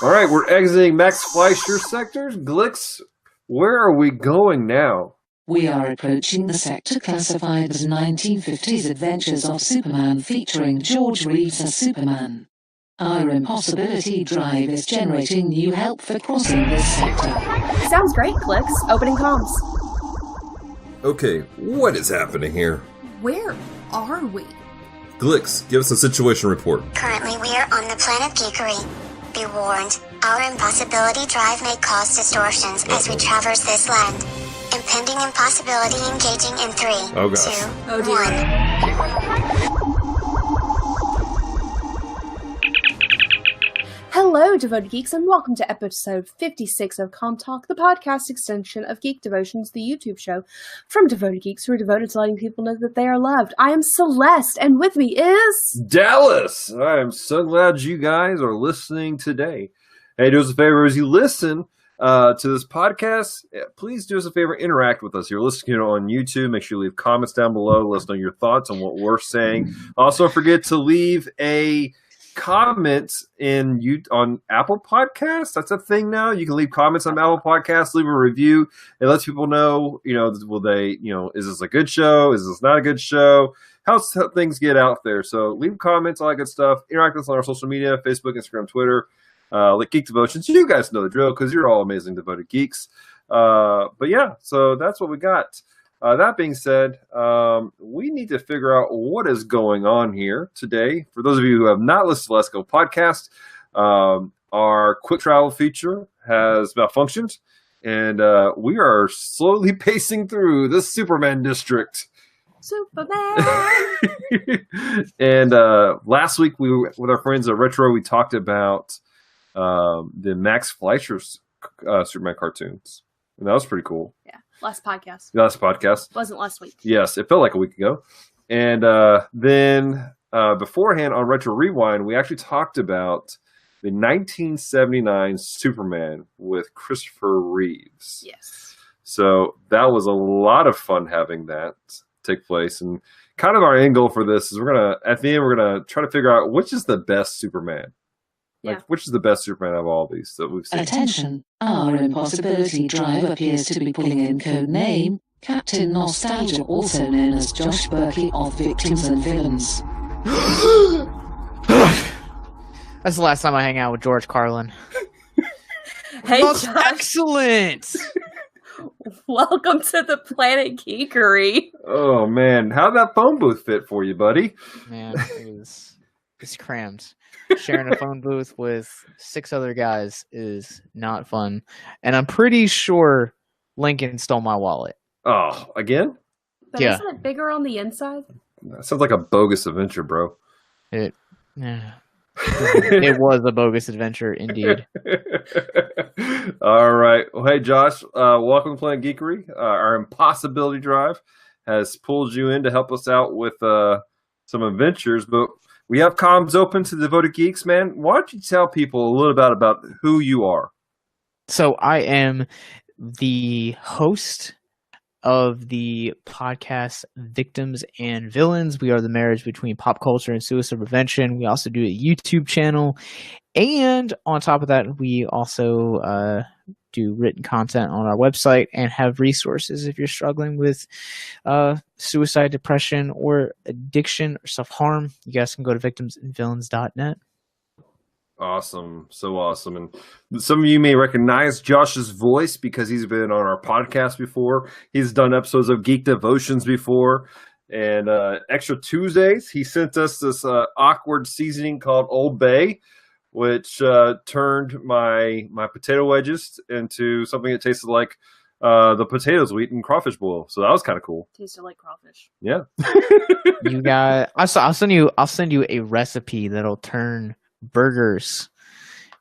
All right, we're exiting Max Fleischer's sectors. Glix, where are we going now? We are approaching the sector classified as 1950s Adventures of Superman featuring George Reeves as Superman. Our impossibility drive is generating new help for crossing this sector. Sounds great, Glix. Opening comms. Okay, what is happening here? Where are we? Glix, give us a situation report. Currently, we are on the planet Geekery. Be warned, our impossibility drive may cause distortions as we traverse this land. Impending impossibility engaging in 3, 2, 1. Hello, devoted geeks, and welcome to episode 56 of Comm Talk, the podcast extension of Geek Devotions, the YouTube show from devoted geeks who are devoted to letting people know that they are loved. I am Celeste, and with me is... Dallas! I am so glad you guys are listening today. Hey, do us a favor, as you listen to this podcast, please do us a favor, interact with us. You're listening on YouTube. Make sure you leave comments down below. Let us know your thoughts on what we're saying. Also, don't forget to leave a comments on Apple Podcasts. That's a thing now. You can leave comments on Apple Podcasts, leave a review. It lets people know, will they, is this a good show? Is this not a good show? How things get out there. So leave comments, all that good stuff. Interact with us on our social media, Facebook, Instagram, Twitter, like Geek Devotions. You guys know the drill because you're all amazing devoted geeks. But yeah, so that's what we got. That being said, we need to figure out what is going on here today. For those of you who have not listened to Let's Go podcast, our quick travel feature has malfunctioned, and we are slowly pacing through the Superman district. Superman! And last week, with our friends at Retro, we talked about the Max Fleischer's Superman cartoons, and that was pretty cool. Yeah. Last podcast. Wasn't last week. Yes, it felt like a week ago. And then beforehand on Retro Rewind, we actually talked about the 1979 Superman with Christopher Reeves. Yes. So that was a lot of fun having that take place. And kind of our end goal for this is at the end, we're going to try to figure out which is the best Superman. Which is the best Superman of all these that we've seen? Attention, our impossibility drive appears to be pulling in code name Captain Nostalgia, also known as Josh Burkey of Victims and Villains. That's the last time I hang out with George Carlin. Hey, Josh. Josh. Excellent! Welcome to the planet Geekery. Oh, man. How'd that phone booth fit for you, buddy? Man, it's crammed. Sharing a phone booth with 6 other guys is not fun. And I'm pretty sure Lincoln stole my wallet. Oh, again? But Yeah. isn't it bigger on the inside? That sounds like a bogus adventure, bro. It was a bogus adventure, indeed. All right. Well, hey, Josh, welcome to Planet Geekery. Our Impossibility Drive has pulled you in to help us out with some adventures, but we have comms open to devoted geeks, man. Why don't you tell people a little bit about who you are? So I am the host of the podcast Victims and Villains. We are the marriage between pop culture and suicide prevention. We also do a YouTube channel. And on top of that, we also do written content on our website and have resources if you're struggling with suicide, depression, or addiction or self-harm. You guys can go to victimsandvillains.net. Awesome. So awesome. And some of you may recognize Josh's voice because he's been on our podcast before. He's done episodes of Geek Devotions before. And Extra Tuesdays, he sent us this awkward seasoning called Old Bay, which turned my potato wedges into something that tasted like the potatoes we eat in crawfish boil. So that was kind of cool. Tasted like crawfish. Yeah. You got. I'll send you a recipe that'll turn burgers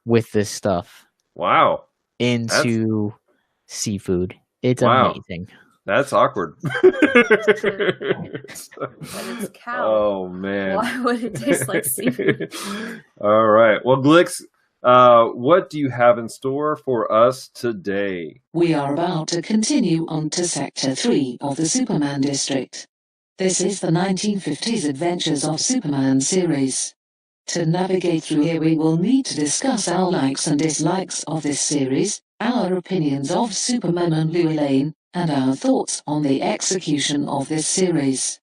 with this stuff. Wow. Into seafood. It's wow. Amazing. That's awkward. But it's cow. Oh, man. Why would it taste like seafood? All right. Well, Glix, what do you have in store for us today? We are about to continue on to Sector 3 of the Superman District. This is the 1950s Adventures of Superman series. To navigate through here, we will need to discuss our likes and dislikes of this series, our opinions of Superman and Llewellyn, and our thoughts on the execution of this series.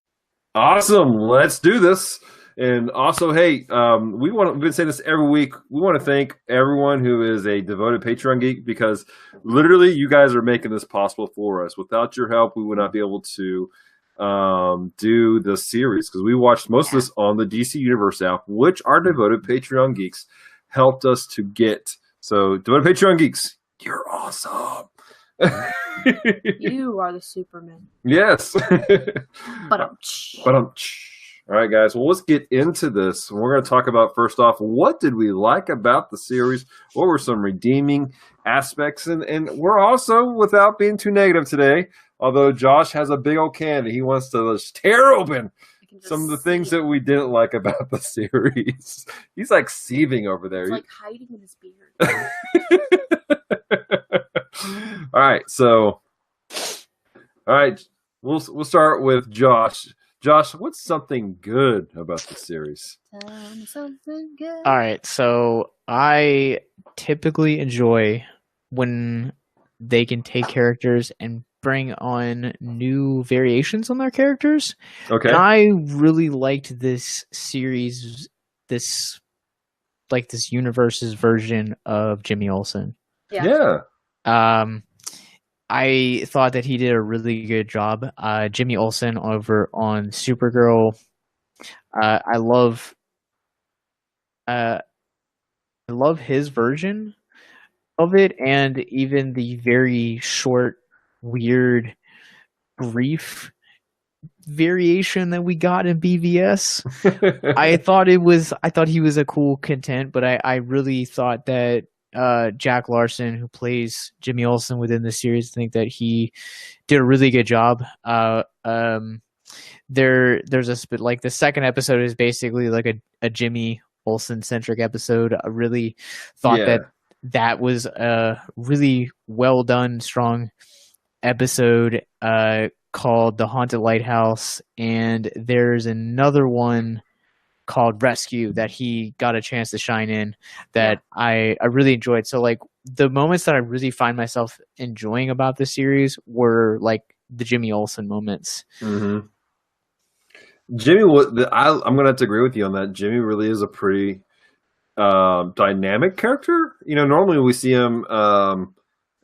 Awesome. Let's do this. And also, hey, we've been saying this every week. We want to thank everyone who is a devoted Patreon geek, because literally you guys are making this possible for us. Without your help, we would not be able to do the series, because we watched most of this on the DC Universe app, which our devoted Patreon geeks helped us to get. So, devoted Patreon geeks, you're awesome. You are the Superman. Yes. But all right, guys. Well, let's get into this. We're going to talk about, first off, what did we like about the series? What were some redeeming aspects? And we're also, without being too negative today, although Josh has a big old can that he wants to just tear open some of the things that we didn't like about the series. He's like seething over there. He's like hiding in his beard. All right, so, we'll start with Josh. Josh, what's something good about the series? Tell me something good. All right, so I typically enjoy when they can take characters and bring on new variations on their characters. Okay. And I really liked this series, this universe's version of Jimmy Olsen. Yeah. I thought that he did a really good job. Jimmy Olsen over on Supergirl. I love his version of it, and even the very short, weird, brief variation that we got in BVS. I thought he was a cool content, but I really thought that Jack Larson, who plays Jimmy Olsen within the series, I think that he did a really good job. There's a split, like the second episode is basically like a Jimmy Olsen centric episode. I really thought that was a really well done, strong episode called The Haunted Lighthouse, and there's another one called Rescue that he got a chance to shine in that I really enjoyed. So like the moments that I really find myself enjoying about the series were like the Jimmy Olsen moments. Mm-hmm. Jimmy, I'm going to have to agree with you on that. Jimmy really is a pretty dynamic character. You know, normally we see him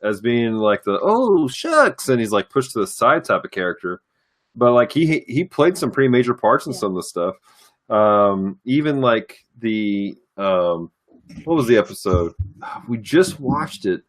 as being like the, oh, shucks, and he's like pushed to the side type of character. But like he played some pretty major parts in some of the stuff. Even like the what was the episode? We just watched it.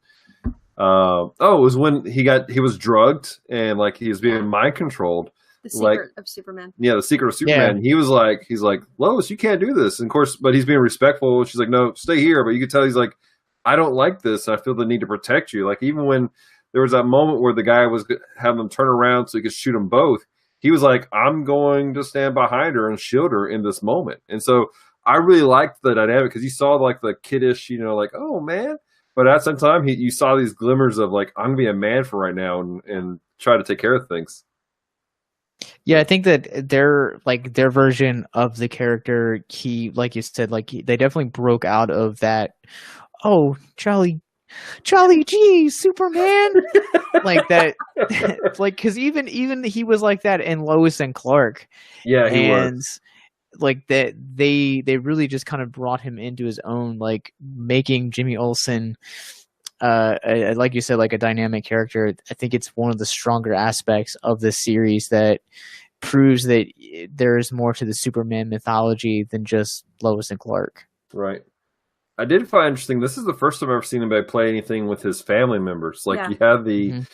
It was when he was drugged and like he was being mind controlled. The Secret of Superman. Yeah, The Secret of Superman. Yeah. He's like, Lois, you can't do this. And of course, but he's being respectful. She's like, no, stay here. But you can tell he's like, I don't like this. I feel the need to protect you. Like even when there was that moment where the guy was having them turn around so he could shoot them both, he was like, I'm going to stand behind her and shield her in this moment. And so I really liked the dynamic because you saw like the kiddish, you know, like, oh man. But at the same time, you saw these glimmers of like, I'm going to be a man for right now and try to take care of things. Yeah, I think that their version of the character, like you said, like they definitely broke out of that, oh, Charlie G, Superman, like that, like because even he was like that in Lois and Clark. Yeah, he was. Like that, they really just kind of brought him into his own, like making Jimmy Olsen, like you said, like a dynamic character. I think it's one of the stronger aspects of this series that proves that there is more to the Superman mythology than just Lois and Clark. Right. I did find interesting. This is the first time I've ever seen anybody play anything with his family members. Like you had the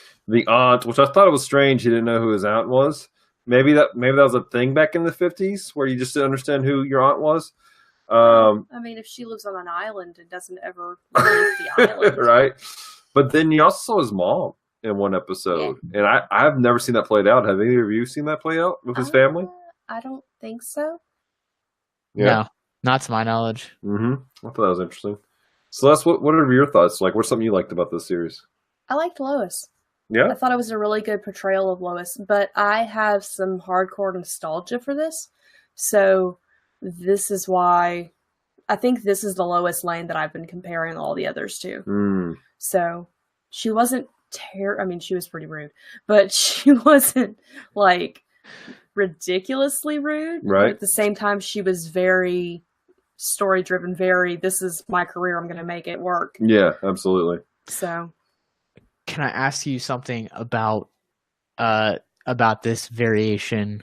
aunt, which I thought it was strange. He didn't know who his aunt was. Maybe that was a thing back in the 50s where you just didn't understand who your aunt was. I mean, if she lives on an island and doesn't ever leave the island, right? But then you also saw his mom in one episode, and I've never seen that played out. Have any of you seen that play out with his family? I don't think so. Yeah. No. Not to my knowledge. Mm-hmm. I thought that was interesting. Celeste, what are your thoughts? Like, what's something you liked about this series? I liked Lois. Yeah? I thought it was a really good portrayal of Lois, but I have some hardcore nostalgia for this. So this is why I think this is the Lois Lane that I've been comparing all the others to. So she wasn't I mean, she was pretty rude, but she wasn't like ridiculously rude. Right. But at the same time, she was very story driven, this is my career, I'm going to make it work. Yeah, absolutely. So can I ask you something about this variation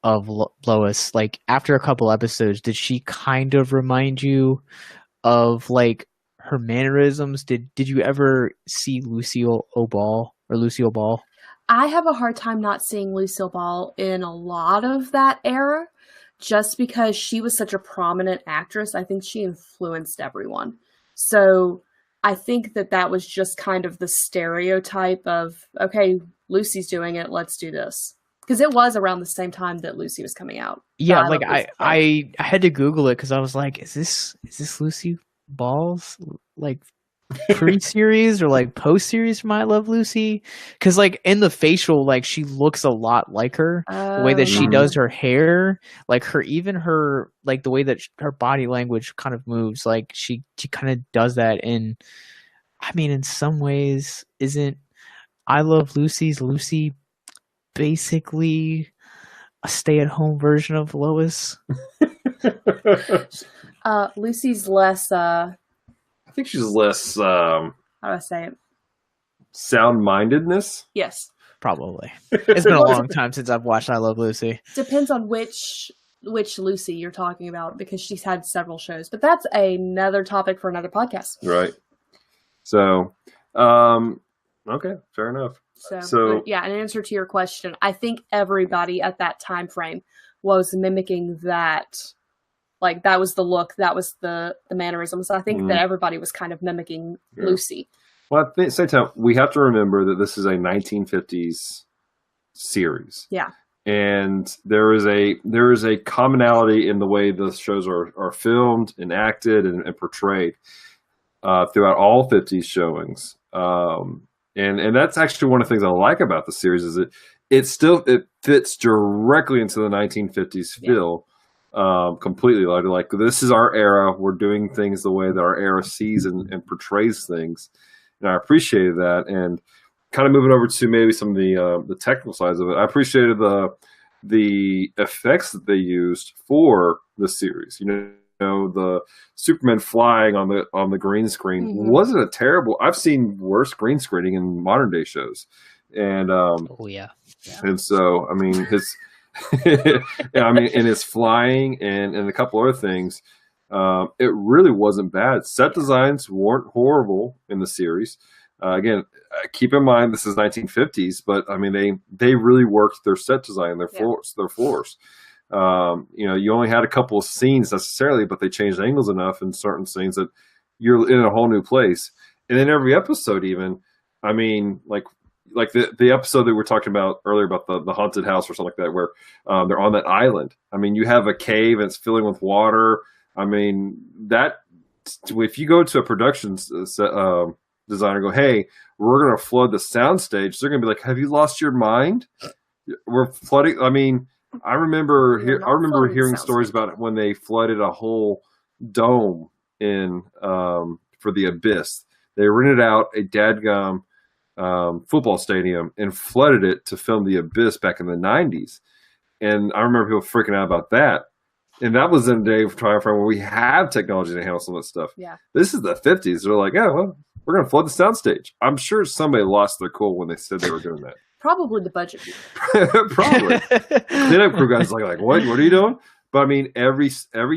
of Lois? Like, after a couple episodes, did she kind of remind you of like her mannerisms? Did you ever see Lucille Ball? I have a hard time not seeing Lucille Ball in a lot of that era, just because she was such a prominent actress. I think she influenced everyone. So I think that was just kind of the stereotype of, okay, Lucy's doing it, let's do this. Because it was around the same time that Lucy was coming out. Yeah, like I had to Google it because I was like, is this Lucy Ball's like pre-series or like post-series from I Love Lucy? Because like in the facial, like she looks a lot like her. The way that she does her hair, like her like the way that her body language kind of moves, like she kind of does that. And I mean, in some ways, isn't I Love Lucy's Lucy basically a stay-at-home version of Lois? Lucy's less I think she's less how do I say it? Sound-mindedness? Yes. Probably. It's been a long time since I've watched I Love Lucy. Depends on which Lucy you're talking about, because she's had several shows. But that's another topic for another podcast. Right. So, okay, fair enough. So yeah, in answer to your question, I think everybody at that time frame was mimicking that. Like, that was the look, that was the mannerisms. I think that everybody was kind of mimicking Lucy. Well, at the same time, we have to remember that this is a 1950s series. Yeah. And there is a commonality in the way the shows are filmed and acted and portrayed throughout all 50s showings. And that's actually one of the things I like about the series, is it fits directly into the 1950s feel. Completely. Like, this is our era. We're doing things the way that our era sees and portrays things, and I appreciated that. And kind of moving over to maybe some of the technical sides of it, I appreciated the effects that they used for the series. You know, the Superman flying on the green screen wasn't a terrible. I've seen worse green screening in modern day shows, and and so I mean his. I mean, and his flying and a couple other things, it really wasn't bad. Set designs weren't horrible in the series. Again, keep in mind this is 1950s, but I mean they really worked their set design, their floors. You know, you only had a couple of scenes necessarily, but they changed angles enough in certain scenes that you're in a whole new place. And then every episode, even, I mean, like the episode that we were talking about earlier about the haunted house or something like that, where they're on that island. I mean, you have a cave and it's filling with water. I mean, that if you go to a production designer and go, hey, we're going to flood the soundstage, they're going to be like, have you lost your mind? We're flooding. I mean, I remember hearing stories about when they flooded a whole dome in for the Abyss. They rented out a dadgum football stadium and flooded it to film the Abyss back in the 90s. And I remember people freaking out about that. And that was in a day of time frame where we have technology to handle some of that stuff. Yeah. This is the 50s. They're like, oh, well, we're going to flood the soundstage. I'm sure somebody lost their cool when they said they were doing that. Probably the budget. Probably. Cleanup crew guys like, what are you doing? But I mean, every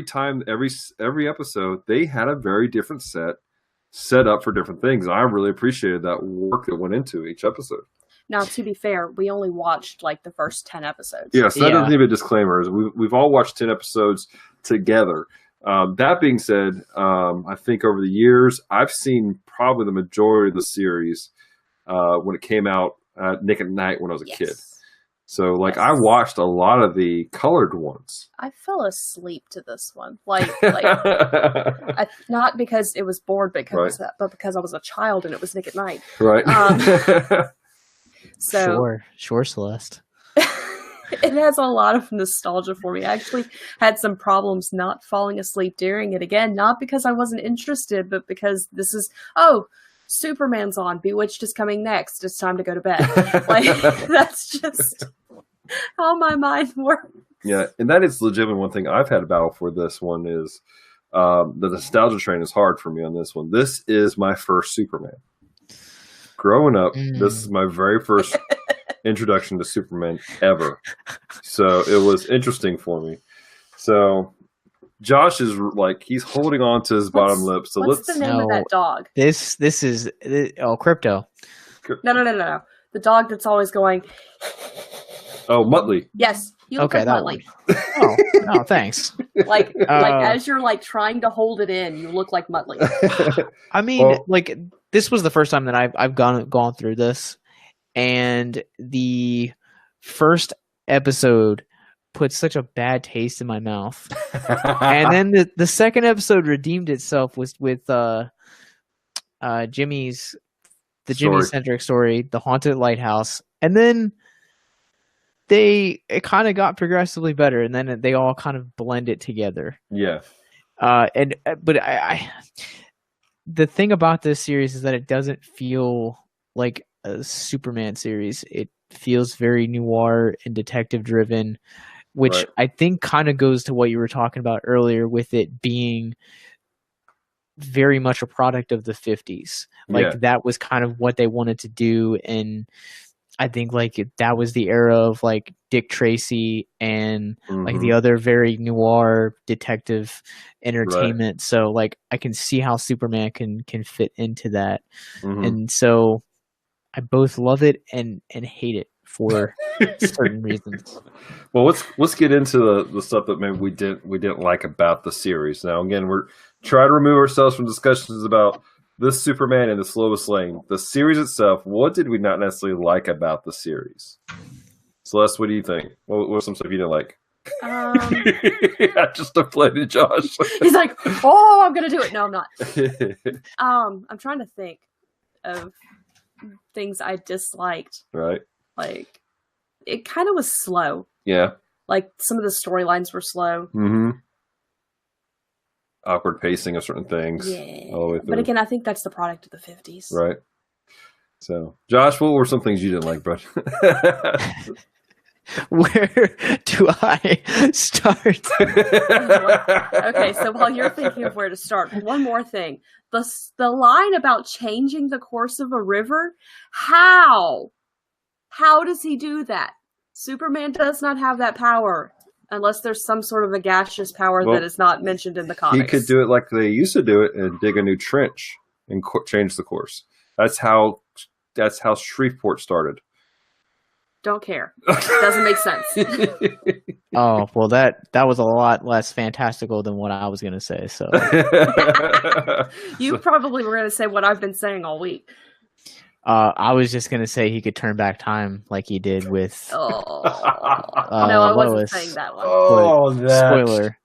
time, every episode, they had a very different set up for different things. I really appreciated that work that went into each episode. Now, to be fair, we only watched like the first 10 episodes. Yeah, so that doesn't need a disclaimer. We've all watched 10 episodes together. That being said, I think over the years, I've seen probably the majority of the series when it came out Nick at Night when I was a kid. So, like, I watched a lot of the colored ones. I fell asleep to this one. Like not because it was bored, but because I was a child and it was Nick at Night. Right. So Sure, Celeste. It has a lot of nostalgia for me. I actually had some problems not falling asleep during it again, not because I wasn't interested, but because this is, Superman's on, Bewitched is coming next, it's time to go to bed. Like, that's just how my mind works. Yeah, and that is legitimate. One thing I've had a battle for this one is the nostalgia train is hard for me on this one. This is my first Superman. Growing up, this is my very first introduction to Superman ever. So it was interesting for me. So Josh is like, he's holding on to his bottom lip. So what's the name of that dog? This is Crypto. No. The dog that's always going. Oh, Muttley. Yes. You look like Muttley. Oh, thanks. Like as you're like trying to hold it in, you look like Muttley. I mean, like this was the first time that I've gone through this, and the first episode put such a bad taste in my mouth, and then the second episode redeemed itself with Jimmy's Jimmy-centric story, The Haunted Lighthouse, and then it kind of got progressively better, and then they all kind of blended together. Yeah. But the thing about this series is that it doesn't feel like a Superman series. It feels very noir and detective driven, which I think kind of goes to what you were talking about earlier with it being very much a product of the 50s. Like that was kind of what they wanted to do, and I think like that was the era of like Dick Tracy and like the other very noir detective entertainment. So like I can see how Superman can fit into that. And so I both love it and hate it for certain reasons. Well, let's get into the stuff that maybe we didn't like about the series. Now again, we're trying to remove ourselves from discussions about this Superman and the Lois Lane. The series itself, what did we not necessarily like about the series? Celeste, what do you think? What was some stuff you didn't like? I just deflated Josh. He's like, I'm going to do it. No, I'm not. I'm trying to think of things I disliked. Right. Like, it kind of was slow. Yeah. Like, some of the storylines were slow. Awkward pacing of certain things. Yeah. All the way through. But again, I think that's the product of the 50s. Right. So, Josh, what were some things you didn't like, bud? Where do I start? Okay, so while you're thinking of where to start, one more thing. The line about changing the course of a river, how? How does he do that? Superman does not have that power. Unless there's some sort of a gaseous power that is not mentioned in the comics. He could do it like they used to do it and dig a new trench and change the course. That's how Shreveport started. Don't care. Doesn't make sense. Oh, well, that was a lot less fantastical than what I was going to say. So you probably were going to say what I've been saying all week. I was just going to say he could turn back time like he did with no, I wasn't Lois. saying that one. Spoiler.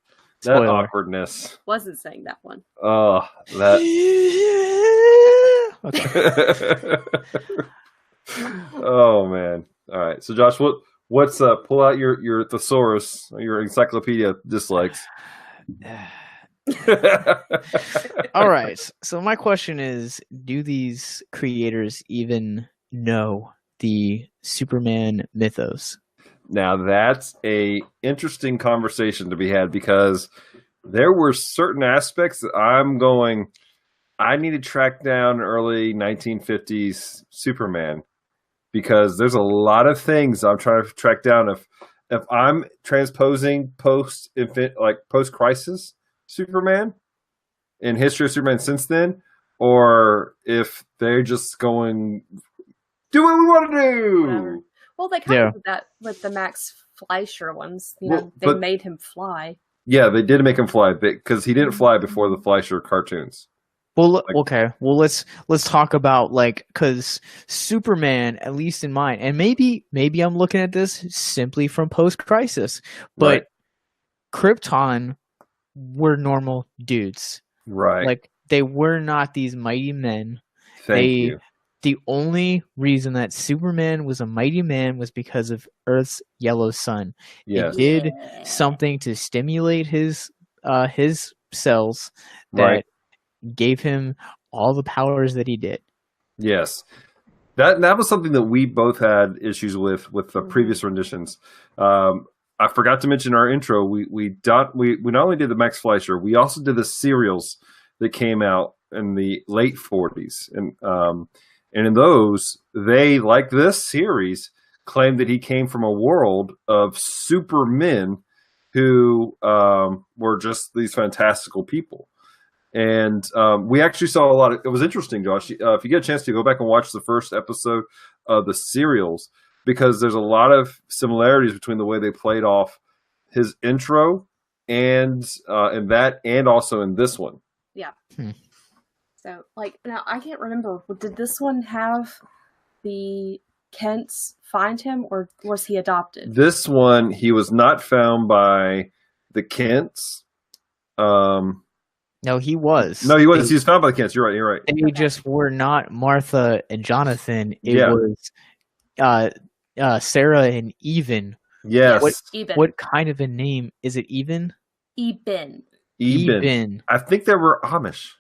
That awkwardness. Wasn't saying that one. Oh, that. Oh, man. All right. So, Josh, what's pull out your thesaurus, your encyclopedia dislikes. All right. So my question is, do these creators even know the Superman mythos? Now that's a interesting conversation to be had, because there were certain aspects that I need to track down early 1950s Superman, because there's a lot of things I'm trying to track down. If I'm transposing post-crisis Superman in history of Superman since then, or if they're just going, do what we want to do. Well, they kind of did that with the Max Fleischer ones. They made him fly. Yeah, they did make him fly, because he didn't fly before the Fleischer cartoons. Well, okay. Well, let's talk about, because Superman, at least in mine, and maybe I'm looking at this simply from post-crisis, but Krypton were normal dudes. Right. Like, they were not these mighty men. Thank you. the only reason that Superman was a mighty man was because of Earth's yellow sun. Yes. It did something to stimulate his cells that Right. gave him all the powers that he did. Yes. That was something that we both had issues with the previous renditions. I forgot to mention our intro. We not only did the Max Fleischer, we also did the serials that came out in the late 40s, and in those, they, like this series, claimed that he came from a world of supermen who were just these fantastical people. And we actually saw a lot of. It was interesting, Josh. If you get a chance to go back and watch the first episode of the serials, because there's a lot of similarities between the way they played off his intro and in that, and also in this one. Yeah. So, like, now I can't remember. Did this one have the Kents find him, or was he adopted? This one, he was not found by the Kents. No, he was. No, he was. He was found by the Kents. You're right. You're right. They just were not Martha and Jonathan. It was Sarah and Even. Yes. What kind of a name is it? Even. Even. I think they were Amish.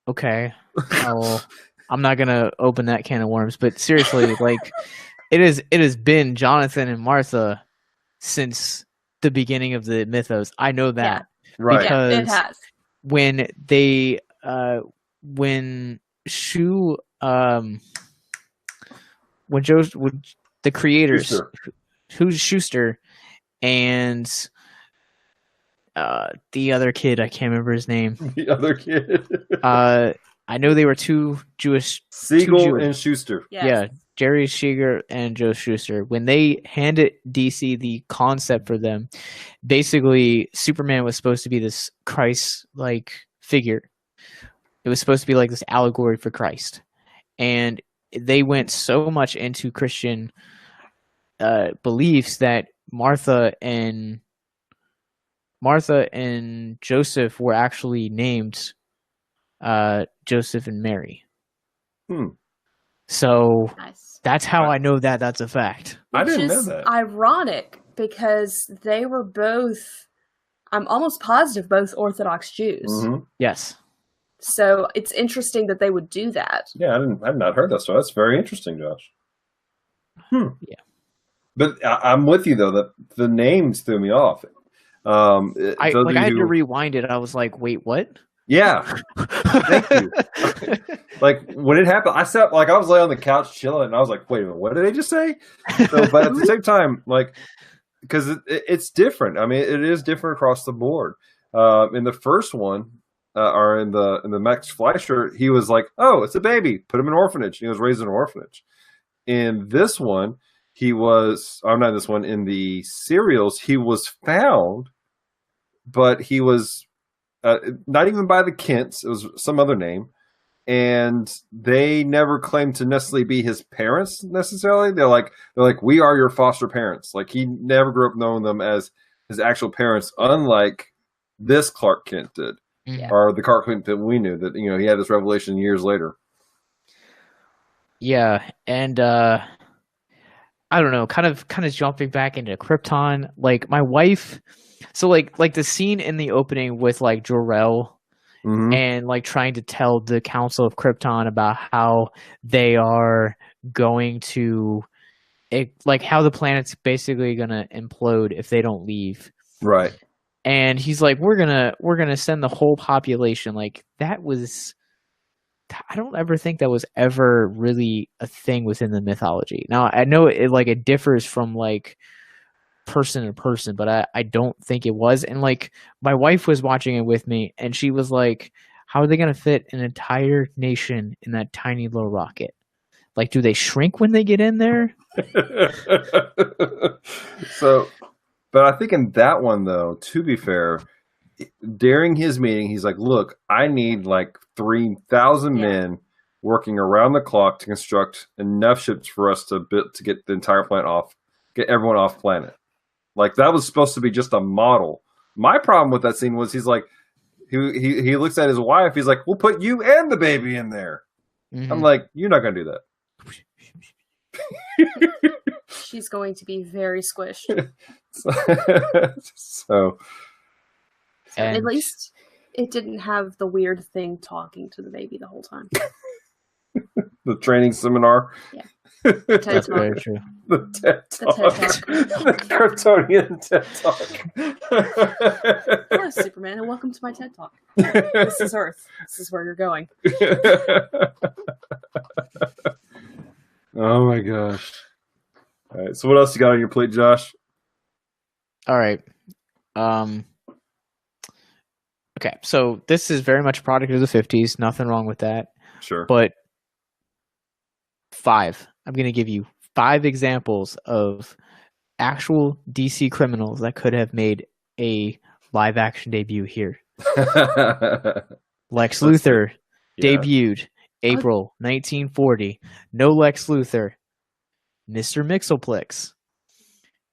Okay. Well, I'm not gonna open that can of worms, but seriously, like, it has been Jonathan and Martha since the beginning of the mythos. I know that, right? Because it has. When they when the creators, who's Schuster, and the other kid, I can't remember his name. The other kid. I know they were two Jewish. Siegel and Schuster. Yes. Yeah, Jerry Shiger and Joe Schuster. When they handed DC the concept for them, basically Superman was supposed to be this Christ-like figure. It was supposed to be like this allegory for Christ. And they went so much into Christian beliefs that Martha and Joseph were actually named Joseph and Mary. So that's how I know that that's a fact. I didn't know that. Ironic, because they were both, I'm almost positive, both Orthodox Jews. Mm-hmm. Yes. So it's interesting that they would do that. Yeah, I've not heard that, so that's very interesting, Josh. Yeah. But I'm with you, though, that the names threw me off. I had to rewind it. I was like, wait, what? Yeah. Thank you. Like, when it happened, I was laying on the couch chilling, and I was like, wait a minute, what did they just say? So, but at the same time, like, because it's different. I mean, it is different across the board. In the first one, or in the Max Fleischer, he was like, oh, it's a baby. Put him in an orphanage. He was raised in an orphanage. In this one, in the serials, he was found, but he was not even by the Kents. It was some other name. And they never claimed to necessarily be his parents necessarily. They're like, we are your foster parents. Like, he never grew up knowing them as his actual parents, unlike this Clark Kent did. Yeah. Or the Clark Kent that we knew, that, you know, he had this revelation years later. Yeah, and I don't know, kind of jumping back into Krypton, like my wife, so like the scene in the opening with like Jor-El and like trying to tell the Council of Krypton about how they are going to, like, how the planet's basically gonna implode if they don't leave. Right. And he's like, we're gonna send the whole population. Like, that was, I don't ever think that was ever really a thing within the mythology. Now, I know it differs from like person to person, but I don't think it was. And like, my wife was watching it with me, and she was like, how are they gonna fit an entire nation in that tiny little rocket? Like, do they shrink when they get in there? So, but I think in that one, though, to be fair, during his meeting, he's like, look, I need like 3,000 men working around the clock to construct enough ships for us to get the entire planet off, get everyone off planet. Like, that was supposed to be just a model. My problem with that scene was he's like, he looks at his wife, he's like, we'll put you and the baby in there. I'm like, you're not going to do that. She's going to be very squished. So at least it didn't have the weird thing talking to the baby the whole time. The training seminar. Yeah. That's very true. The TED Talk. The Kryptonian TED Talk. Hello, Superman, and welcome to my TED Talk. This is Earth. This is where you're going. Oh my gosh. All right. So what else you got on your plate, Josh? All right. Okay. So this is very much a product of the 50s. Nothing wrong with that. Sure. But I'm going to give you 5 examples of actual DC criminals that could have made a live action debut here. Lex Luthor debuted April 1940. No Lex Luthor. Mr. Mxyzptlk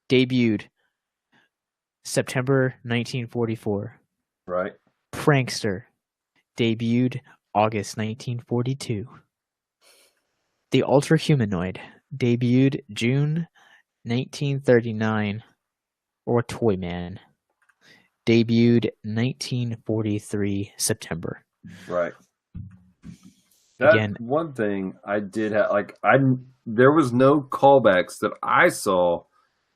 debuted September 1944. Right. Prankster debuted August 1942. The Ultra Humanoid debuted June 1939. Or Toyman debuted 1943 September. Right. That one thing I did have, there was no callbacks that I saw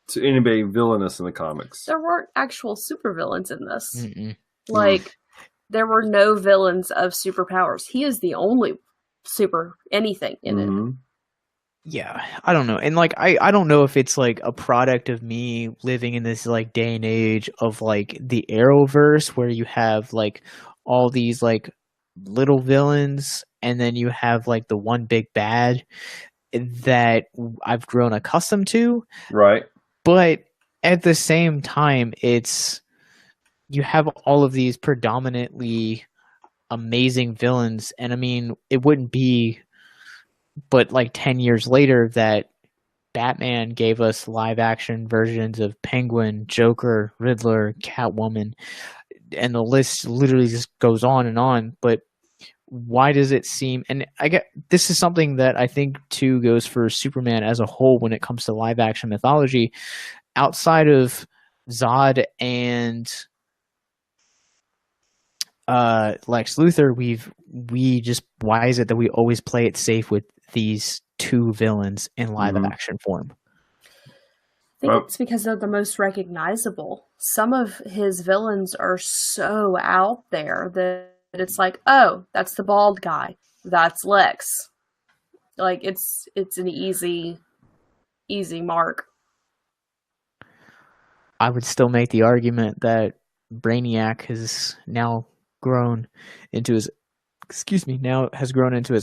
to anybody villainous in the comics. There weren't actual supervillains in this. Mm-mm. There were no villains of superpowers. He is the only super anything in it. Yeah, I don't know. And I don't know if it's like a product of me living in this like day and age of like the Arrowverse where you have like all these like little villains and then you have like the one big bad that I've grown accustomed to. Right. But at the same time, you have all of these predominantly amazing villains, and I mean, it wouldn't be but like 10 years later that Batman gave us live action versions of Penguin, Joker, Riddler, Catwoman, and the list literally just goes on and on. But why does it seem, and I get this is something that I think too goes for Superman as a whole when it comes to live action mythology, outside of Zod and Lex Luthor, why is it that we always play it safe with these two villains in live action form? I think it's because they're the most recognizable. Some of his villains are so out there that it's like, oh, that's the bald guy. That's Lex. Like it's an easy mark. I would still make the argument that Brainiac has now grown into his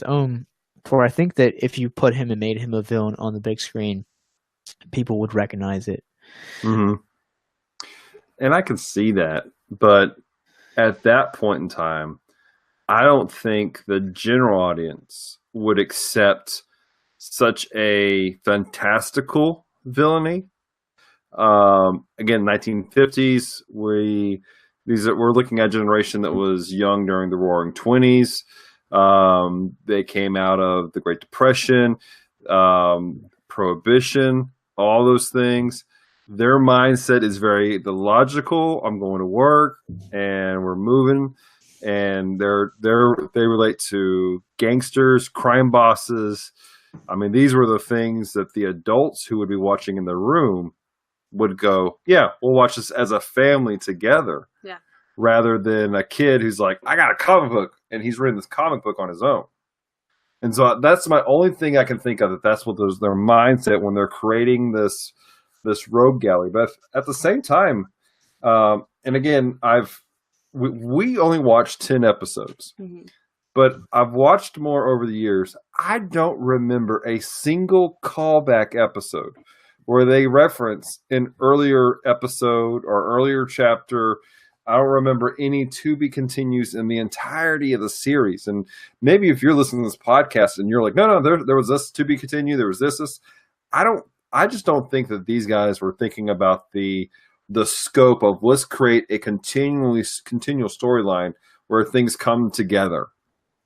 own. For I think that if you put him and made him a villain on the big screen, people would recognize it. Mm-hmm. And I can see that, but at that point in time, I don't think the general audience would accept such a fantastical villainy. Again, 1950s, we're looking at a generation that was young during the Roaring '20s. They came out of the Great Depression, Prohibition, all those things. Their mindset is very the logical. I'm going to work, and we're moving, and they relate to gangsters, crime bosses. I mean, these were the things that the adults who would be watching in the room would go, yeah, we'll watch this as a family together. Yeah. Rather than a kid who's like, I got a comic book, and he's reading this comic book on his own. And so that's my only thing I can think of, that's what their mindset when they're creating this rogue gallery. But at the same time, and again, we only watched 10 episodes, but I've watched more over the years. I don't remember a single callback episode where they reference an earlier episode or earlier chapter. I don't remember any to be continues in the entirety of the series. And maybe if you're listening to this podcast and you're like, no, there was this to be continued, there was this. I just don't think that these guys were thinking about the scope of let's create a continual storyline where things come together.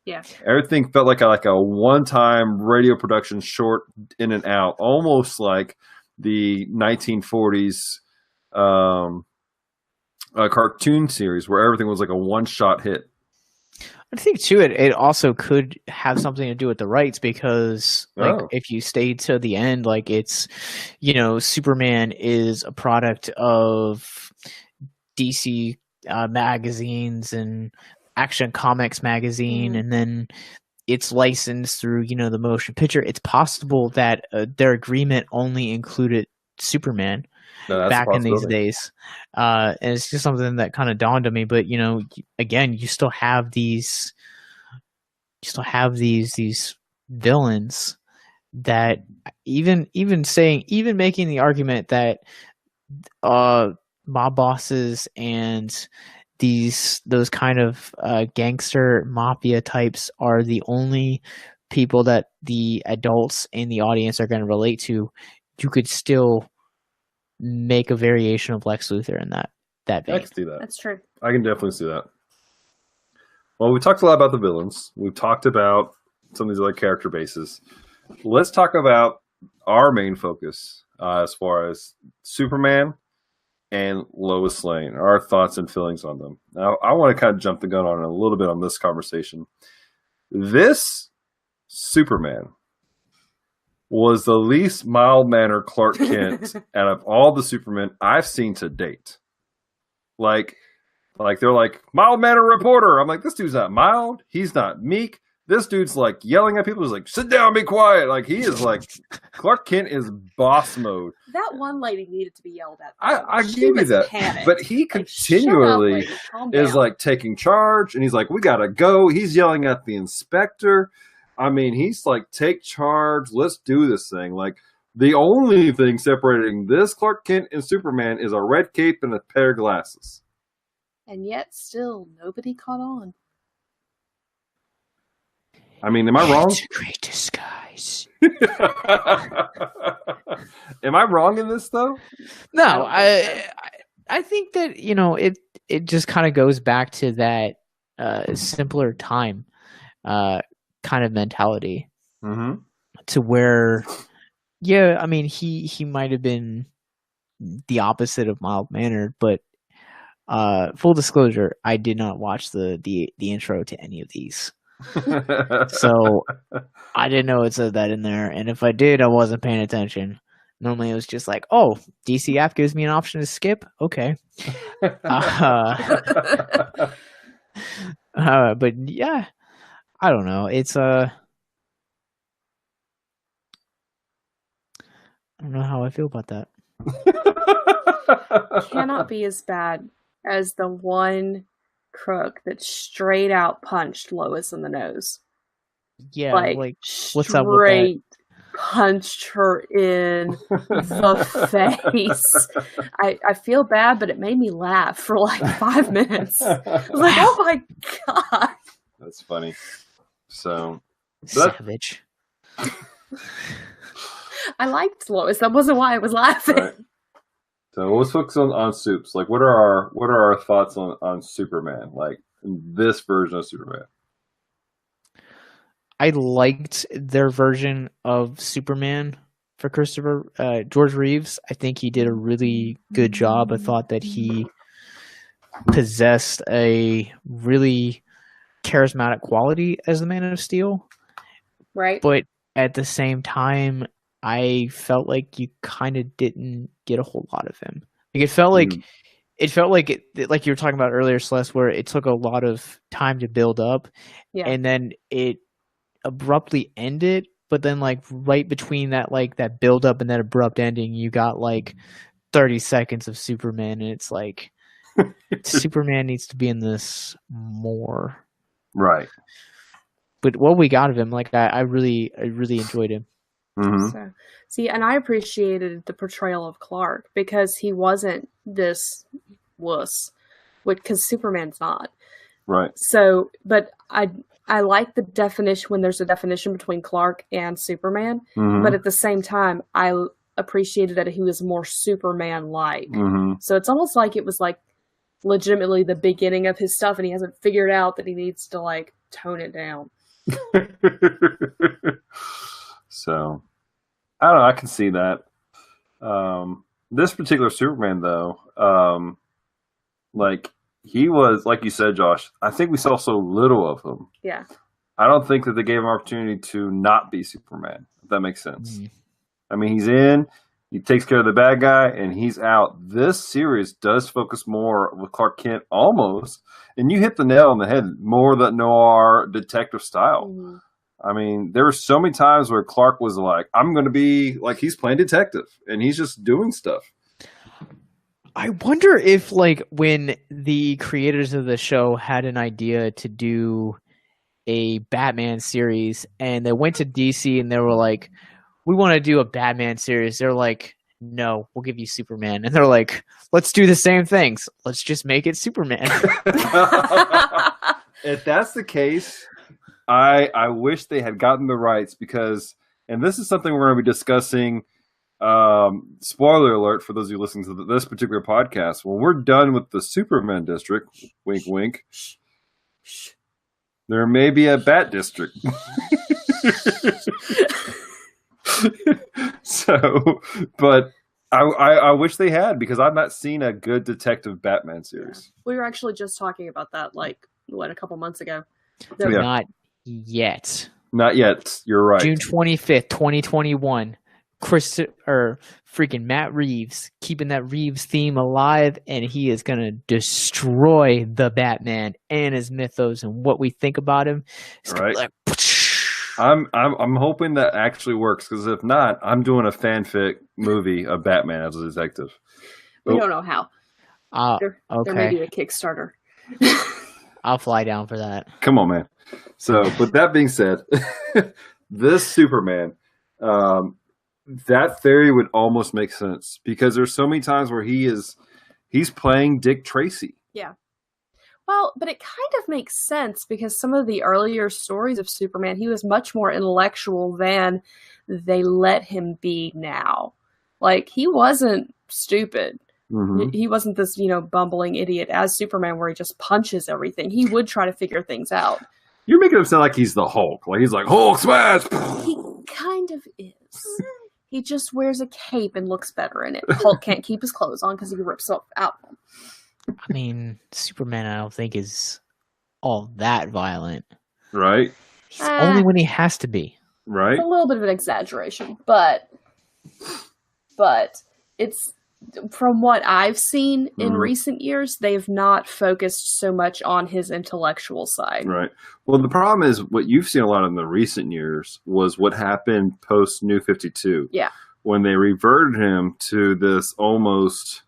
Yeah. Everything felt like a one-time radio production, short in and out, almost like the 1940s cartoon series where everything was like a one-shot hit. I think too, it also could have something to do with the rights, because if you stay to the end, like it's, Superman is a product of DC magazines and Action Comics magazine, and then it's licensed through the motion picture. It's possible that their agreement only included Superman back in these days, and it's just something that kind of dawned on me. But again, you still have these villains that even making the argument that mob bosses and those kind of gangster mafia types are the only people that the adults in the audience are going to relate to, you could still make a variation of Lex Luthor in that vein. I can see that. That's true. I can definitely see that. Well, we talked a lot about the villains. We've talked about some of these other character bases. Let's talk about our main focus as far as Superman and Lois Lane, our thoughts and feelings on them. Now, I want to kind of jump the gun on a little bit on this conversation. This Superman was the least mild-mannered Clark Kent out of all the Supermen I've seen to date. Like they're like, mild-mannered reporter. I'm like, this dude's not mild. He's not meek. This dude's like yelling at people. He's like, sit down, be quiet. Like, he is like, Clark Kent is boss mode. That one lady needed to be yelled at. I give you that. Panicked. But he continually is like taking charge, and he's like, we got to go. He's yelling at the inspector. I mean, he's like, take charge. Let's do this thing. Like, the only thing separating this Clark Kent and Superman is a red cape and a pair of glasses. And yet, still, nobody caught on. I mean, am I wrong? It's a great disguise. Am I wrong in this, though? No, I think that, it just kind of goes back to that simpler time kind of mentality. Mm-hmm. To where, yeah, I mean, he might have been the opposite of mild-mannered, but full disclosure, I did not watch the intro to any of these. So I didn't know it said that in there, and if I did, I wasn't paying attention. Normally it was just like, oh, DC app gives me an option to skip, okay. But yeah, I don't know, it's I don't know how I feel about that. Cannot be as bad as the one crook that straight out punched Lois in the nose. Yeah, like what's up with that? Punched her in the face. I feel bad, but it made me laugh for like 5 minutes. I was like, oh my god. That's funny. So savage. I liked Lois. That wasn't why I was laughing. Right. So let's focus on Supes. Like, what are our thoughts on Superman? Like, this version of Superman. I liked their version of Superman for George Reeves. I think he did a really good job. I thought that he possessed a really charismatic quality as the Man of Steel. Right. But at the same time, I felt like you kind of didn't get a whole lot of him. Like, it felt like like you were talking about earlier, Celeste, where it took a lot of time to build up, and then it abruptly ended. But then, like, right between that, like, that build up and that abrupt ending, you got like 30 seconds of Superman, and it's like Superman needs to be in this more, right? But what we got of him, like, I really enjoyed him. Mm-hmm. So, see, and I appreciated the portrayal of Clark because he wasn't this wuss, because Superman's not. Right. So, but I like the definition when there's a definition between Clark and Superman, but at the same time, I appreciated that he was more Superman-like. So it's almost like it was like legitimately the beginning of his stuff, and he hasn't figured out that he needs to like tone it down. So, I don't know. I can see that. This particular Superman, though, like he was, like you said, Josh. I think we saw so little of him. Yeah. I don't think that they gave him opportunity to not be Superman. If that makes sense. I mean, he's in. He takes care of the bad guy, and he's out. This series does focus more with Clark Kent, almost, and you hit the nail on the head. More that noir detective style. Mm-hmm. I mean, there were so many times where Clark was like, "I'm going to be like," he's playing detective, and he's just doing stuff. I wonder if, like, when the creators of the show had an idea to do a Batman series, and they went to DC, and they were like, we want to do a Batman series. They're like, no, we'll give you Superman. And they're like, let's do the same things. Let's just make it Superman. If that's the case, I wish they had gotten the rights because, and this is something we're going to be discussing, spoiler alert for those of you listening to this particular podcast, when we're done with the Superman district, wink, wink, there may be a Bat district. So, but I wish they had because I've not seen a good detective Batman series. We were actually just talking about that, like, a couple months ago. Not yet. Not yet. You're right. June 25th, 2021. Freaking Matt Reeves keeping that Reeves theme alive, and he is gonna destroy the Batman and his mythos and what we think about him. Right. Like, I'm hoping that actually works because if not, I'm doing a fanfic movie of Batman as a detective. We don't know how. Okay. There may be a Kickstarter. I'll fly down for that. Come on, man. So, with that being said, this Superman, that theory would almost make sense because there's so many times where he's playing Dick Tracy. Yeah. Well, but it kind of makes sense because some of the earlier stories of Superman, he was much more intellectual than they let him be now. Like, he wasn't stupid. Mm-hmm. He wasn't this, bumbling idiot as Superman where he just punches everything. He would try to figure things out. You're making him sound like he's the Hulk. Like, he's like, Hulk smash! He kind of is. He just wears a cape and looks better in it. Hulk can't keep his clothes on because he rips out of them. I mean, Superman, I don't think is all that violent. Right. He's only when he has to be. Right. A little bit of an exaggeration, but it's from what I've seen in recent years, they've not focused so much on his intellectual side. Right. Well, the problem is what you've seen a lot in the recent years was what happened post New 52. Yeah. When they reverted him to this almost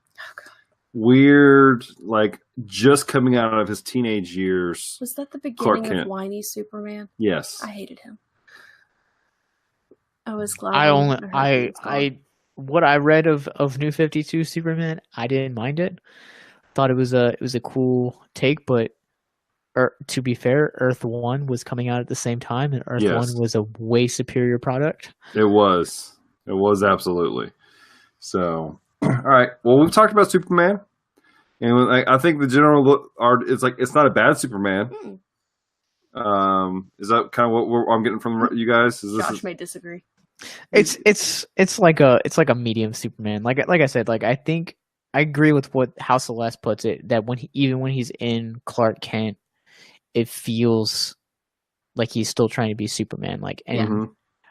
weird, like just coming out of his teenage years. Was that the beginning of whiny Superman? Yes. I hated him. I was glad. What I read of New 52 Superman, I didn't mind it. Thought it was a cool take, but to be fair, Earth 1 was coming out at the same time, and Earth 1 was a way superior product. It was absolutely. So, all right. Well, we've talked about Superman, and I think the general art is like it's not a bad Superman. Is that kind of what I'm getting from you guys? Josh may disagree. It's like a medium Superman. Like I said, like I think I agree with how Celeste puts it. That even when he's in Clark Kent, it feels like he's still trying to be Superman. Like, and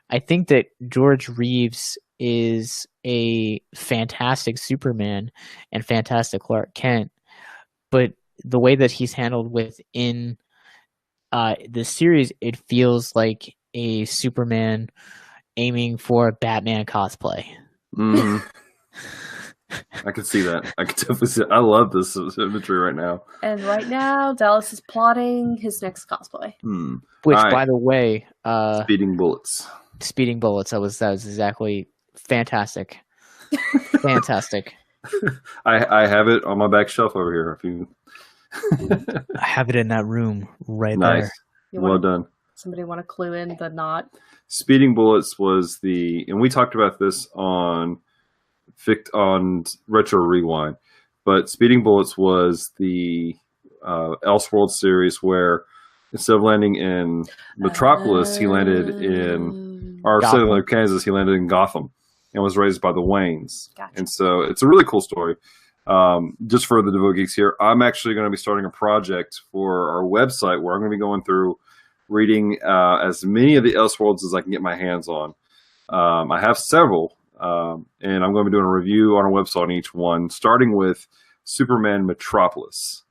I think that George Reeves is a fantastic Superman and fantastic Clark Kent, but the way that he's handled within the series, it feels like a Superman aiming for a Batman cosplay. I can see that. I can definitely see it. I love this imagery right now. And right now, Dallas is plotting his next cosplay. Which, by the way, Speeding Bullets. That was exactly fantastic. Fantastic. I have it on my back shelf over here. If you, I have it in that room right there. Well done. Somebody want to clue in the knot? Speeding Bullets was and we talked about this on Retro Rewind, but Speeding Bullets was the Elseworld series where instead of landing in Metropolis, he landed in, or Southern Kansas, he landed in Gotham and was raised by the Waynes. Gotcha. And so it's a really cool story. Just for the Devoted Geeks here, I'm actually going to be starting a project for our website where I'm going to be going through reading as many of the Elseworlds as I can get my hands on. I have several, and I'm going to be doing a review on our website on each one, starting with Superman Metropolis.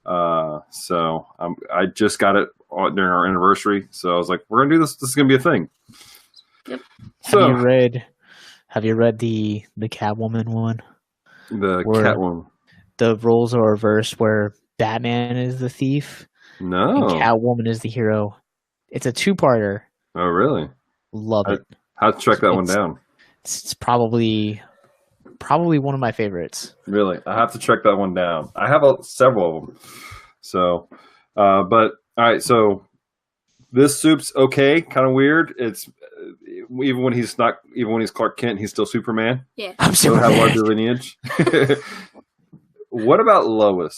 So I just got it during our anniversary, so I was like, we're going to do this. This is going to be a thing. Yep. So, have you read the Catwoman one? The Catwoman. The roles are reversed where Batman is the thief. No. And Catwoman is the hero. It's a two-parter. Oh, really? Love it. How to track that one down? It's probably one of my favorites. Really? I have to track that one down. I have several of them. So, but all right. So this soup's okay. Kind of weird. It's even when he's Clark Kent, he's still Superman. Yeah. I'm Still have larger lineage. What about Lois?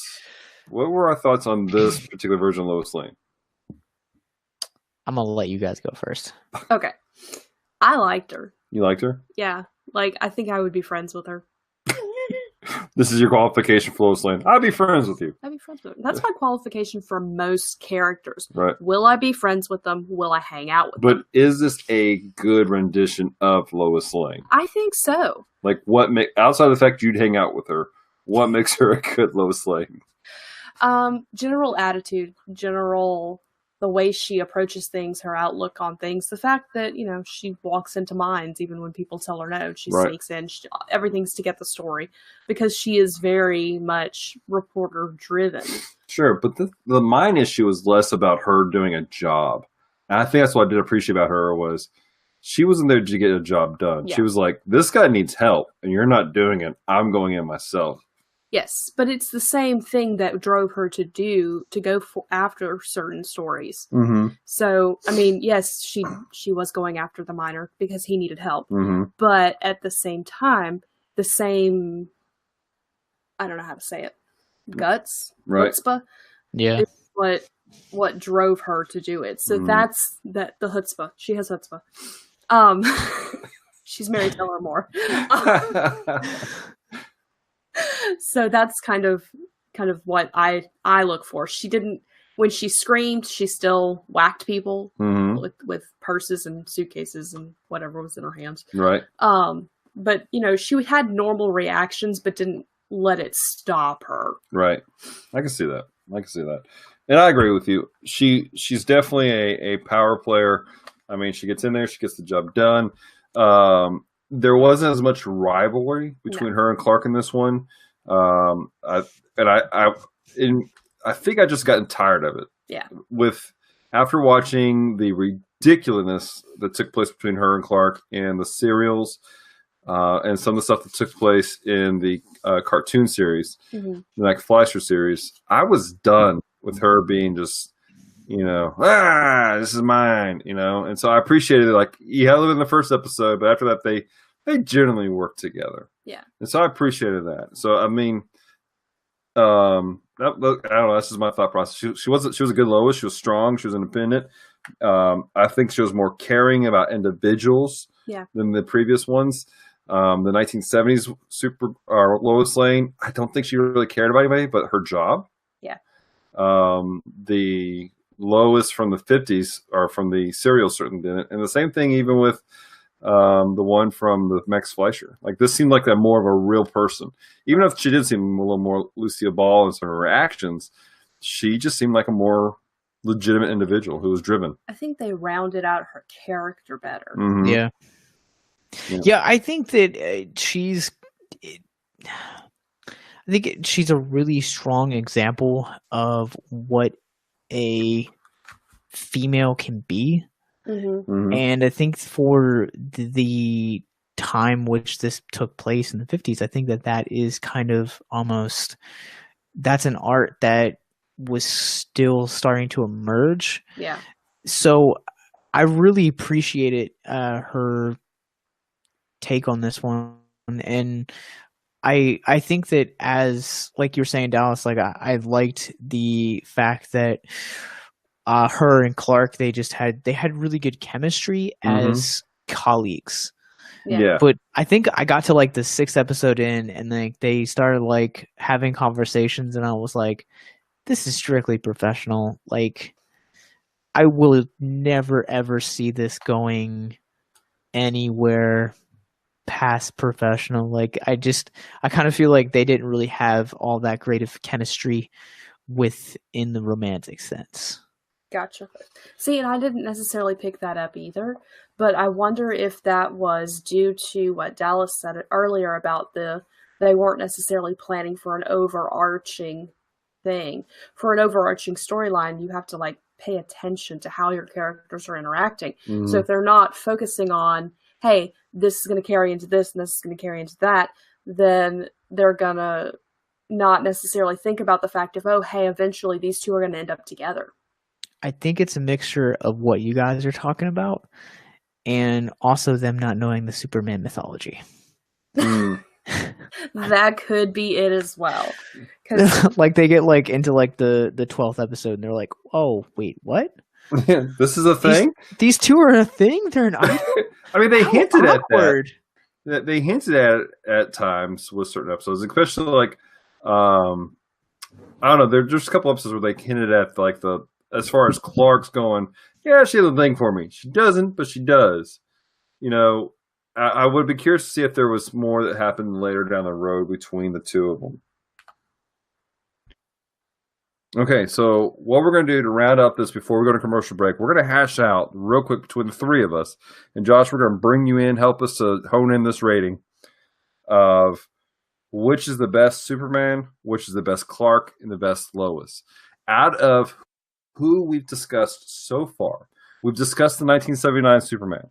What were our thoughts on this particular version of Lois Lane? I'm gonna let you guys go first. Okay. I liked her. You liked her? Yeah. Like, I think I would be friends with her. This is your qualification for Lois Lane. I'd be friends with you. I'd be friends with her. That's my qualification for most characters. Right. Will I be friends with them? Will I hang out with them? But is this a good rendition of Lois Lane? I think so. Like, outside of the fact you'd hang out with her, what makes her a good Lois Lane? General attitude, the way she approaches things, her outlook on things, the fact that, she walks into mines even when people tell her no, she sneaks in, everything's to get the story, because she is very much reporter driven. Sure, but the mine issue is less about her doing a job. And I think that's what I did appreciate about her was she wasn't there to get a job done. Yeah. She was like, this guy needs help and you're not doing it. I'm going in myself. Yes, but it's the same thing that drove her to go after certain stories. Mm-hmm. So, I mean, yes, she was going after the miner because he needed help. Mm-hmm. But at the same time, I don't know how to say it, guts, right? Chutzpah, yeah, is what drove her to do it. So that's the chutzpah. She has chutzpah. She's Mary Tyler Moore. So that's kind of what I look for. She didn't, when she screamed, she still whacked people with purses and suitcases and whatever was in her hands. Right. But she had normal reactions, but didn't let it stop her. Right. I can see that. And I agree with you. She's definitely a power player. I mean, she gets in there, she gets the job done. There wasn't as much rivalry between her and Clark in this one. I think I just gotten tired of it. Yeah. After watching the ridiculousness that took place between her and Clark and the serials, and some of the stuff that took place in the cartoon series, like Fleischer series, I was done with her being just, this is mine, and so I appreciated it. Like, you had it in the first episode, but after that, they generally worked together. Yeah. And so I appreciated that. So, I mean, I don't know. That's just my thought process. She was a good Lois. She was strong. She was independent. I think she was more caring about individuals than the previous ones. The 1970s Lois Lane, I don't think she really cared about anybody but her job. Yeah. The Lois from the 50s or from the serial certainly didn't. And the same thing even with the one from the Max Fleischer. Like, this seemed like more of a real person. Even if she did seem a little more Lucille Ball in some of her actions, she just seemed like a more legitimate individual who was driven. I think they rounded out her character better. Mm-hmm. Yeah, I think that she's a really strong example of what a female can be. Mm-hmm. And I think for the time which this took place in the 50s, I think that is kind of almost, that's an art that was still starting to emerge. Yeah. So I really appreciated her take on this one. And I think that, as like you're saying, Dallas, like I liked the fact that her and Clark, they had really good chemistry as colleagues. Yeah. But I think I got to like the 6th episode in, and then they started like having conversations, and I was like, this is strictly professional. Like, I will never ever see this going anywhere past professional. Like, I kind of feel like they didn't really have all that great of chemistry within the romantic sense. Gotcha. See, and I didn't necessarily pick that up either, but I wonder if that was due to what Dallas said earlier about they weren't necessarily planning for an overarching thing. For an overarching storyline, you have to like pay attention to how your characters are interacting. So if they're not focusing on, hey, this is going to carry into this and this is going to carry into that, then they're going to not necessarily think about the fact of, oh, hey, eventually these two are going to end up together. I think it's a mixture of what you guys are talking about and also them not knowing the Superman mythology. That could be it as well. Like they get like into like the 12th episode and they're like, oh, wait, what? This is a thing? These two are a thing? They're an item? I mean, they hinted awkward. at that. They hinted at times with certain episodes, especially like, I don't know, there's just a couple episodes where they hinted at like as far as Clark's going, yeah, she has a thing for me. She doesn't, but she does. You know, I would be curious to see if there was more that happened later down the road between the two of them. Okay, so what we're going to do to round up this before we go to commercial break, we're going to hash out real quick between the three of us. And Josh, we're going to bring you in, help us to hone in this rating of which is the best Superman, which is the best Clark, and the best Lois. Out of who we've discussed so far. We've discussed the 1979 Superman.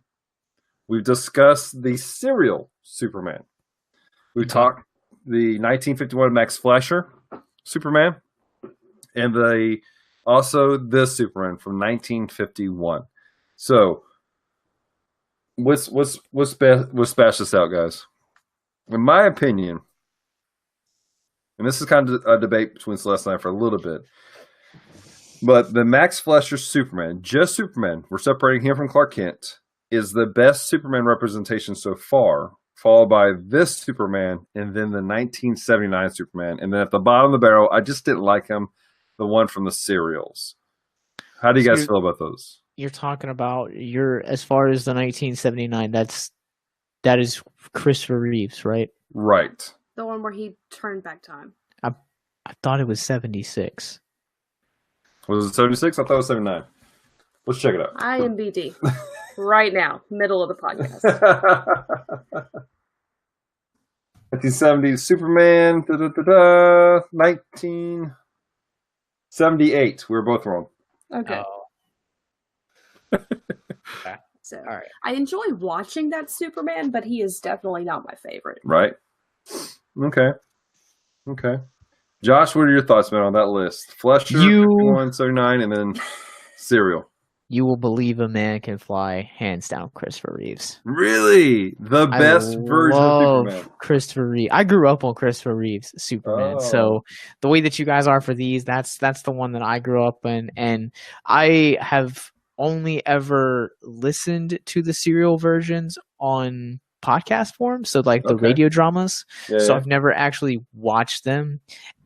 We've discussed the serial Superman. We've talked the 1951 Max Fleischer Superman, and also this Superman from 1951. So let's bash this out, guys. In my opinion, and this is kind of a debate between Celeste and I for a little bit, but the Max Fleischer Superman, just Superman, we're separating him from Clark Kent, is the best Superman representation so far, followed by this Superman, and then the 1979 Superman. And then at the bottom of the barrel, I just didn't like him, the one from the serials. How do you guys feel about those? You're talking about, as far as the 1979, that is Christopher Reeves, right? Right. The one where he turned back time. I thought it was 76. Was it 76? I thought it was 79. Let's check it out. IMBD. Right now, middle of the podcast. 1970 Superman, 1978. We were both wrong. Okay. So, all right. I enjoy watching that Superman, but he is definitely not my favorite. Right. Okay. Josh, what are your thoughts, man, on that list? Fleischer, 51, 79, and then serial. You will believe a man can fly, hands down, Christopher Reeves. Really? The best version of Superman. Christopher Reeves. I grew up on Christopher Reeves Superman. So the way that you guys are for these, that's the one that I grew up in. And I have only ever listened to the serial versions on podcast form. So like the radio dramas. So I've never actually watched them.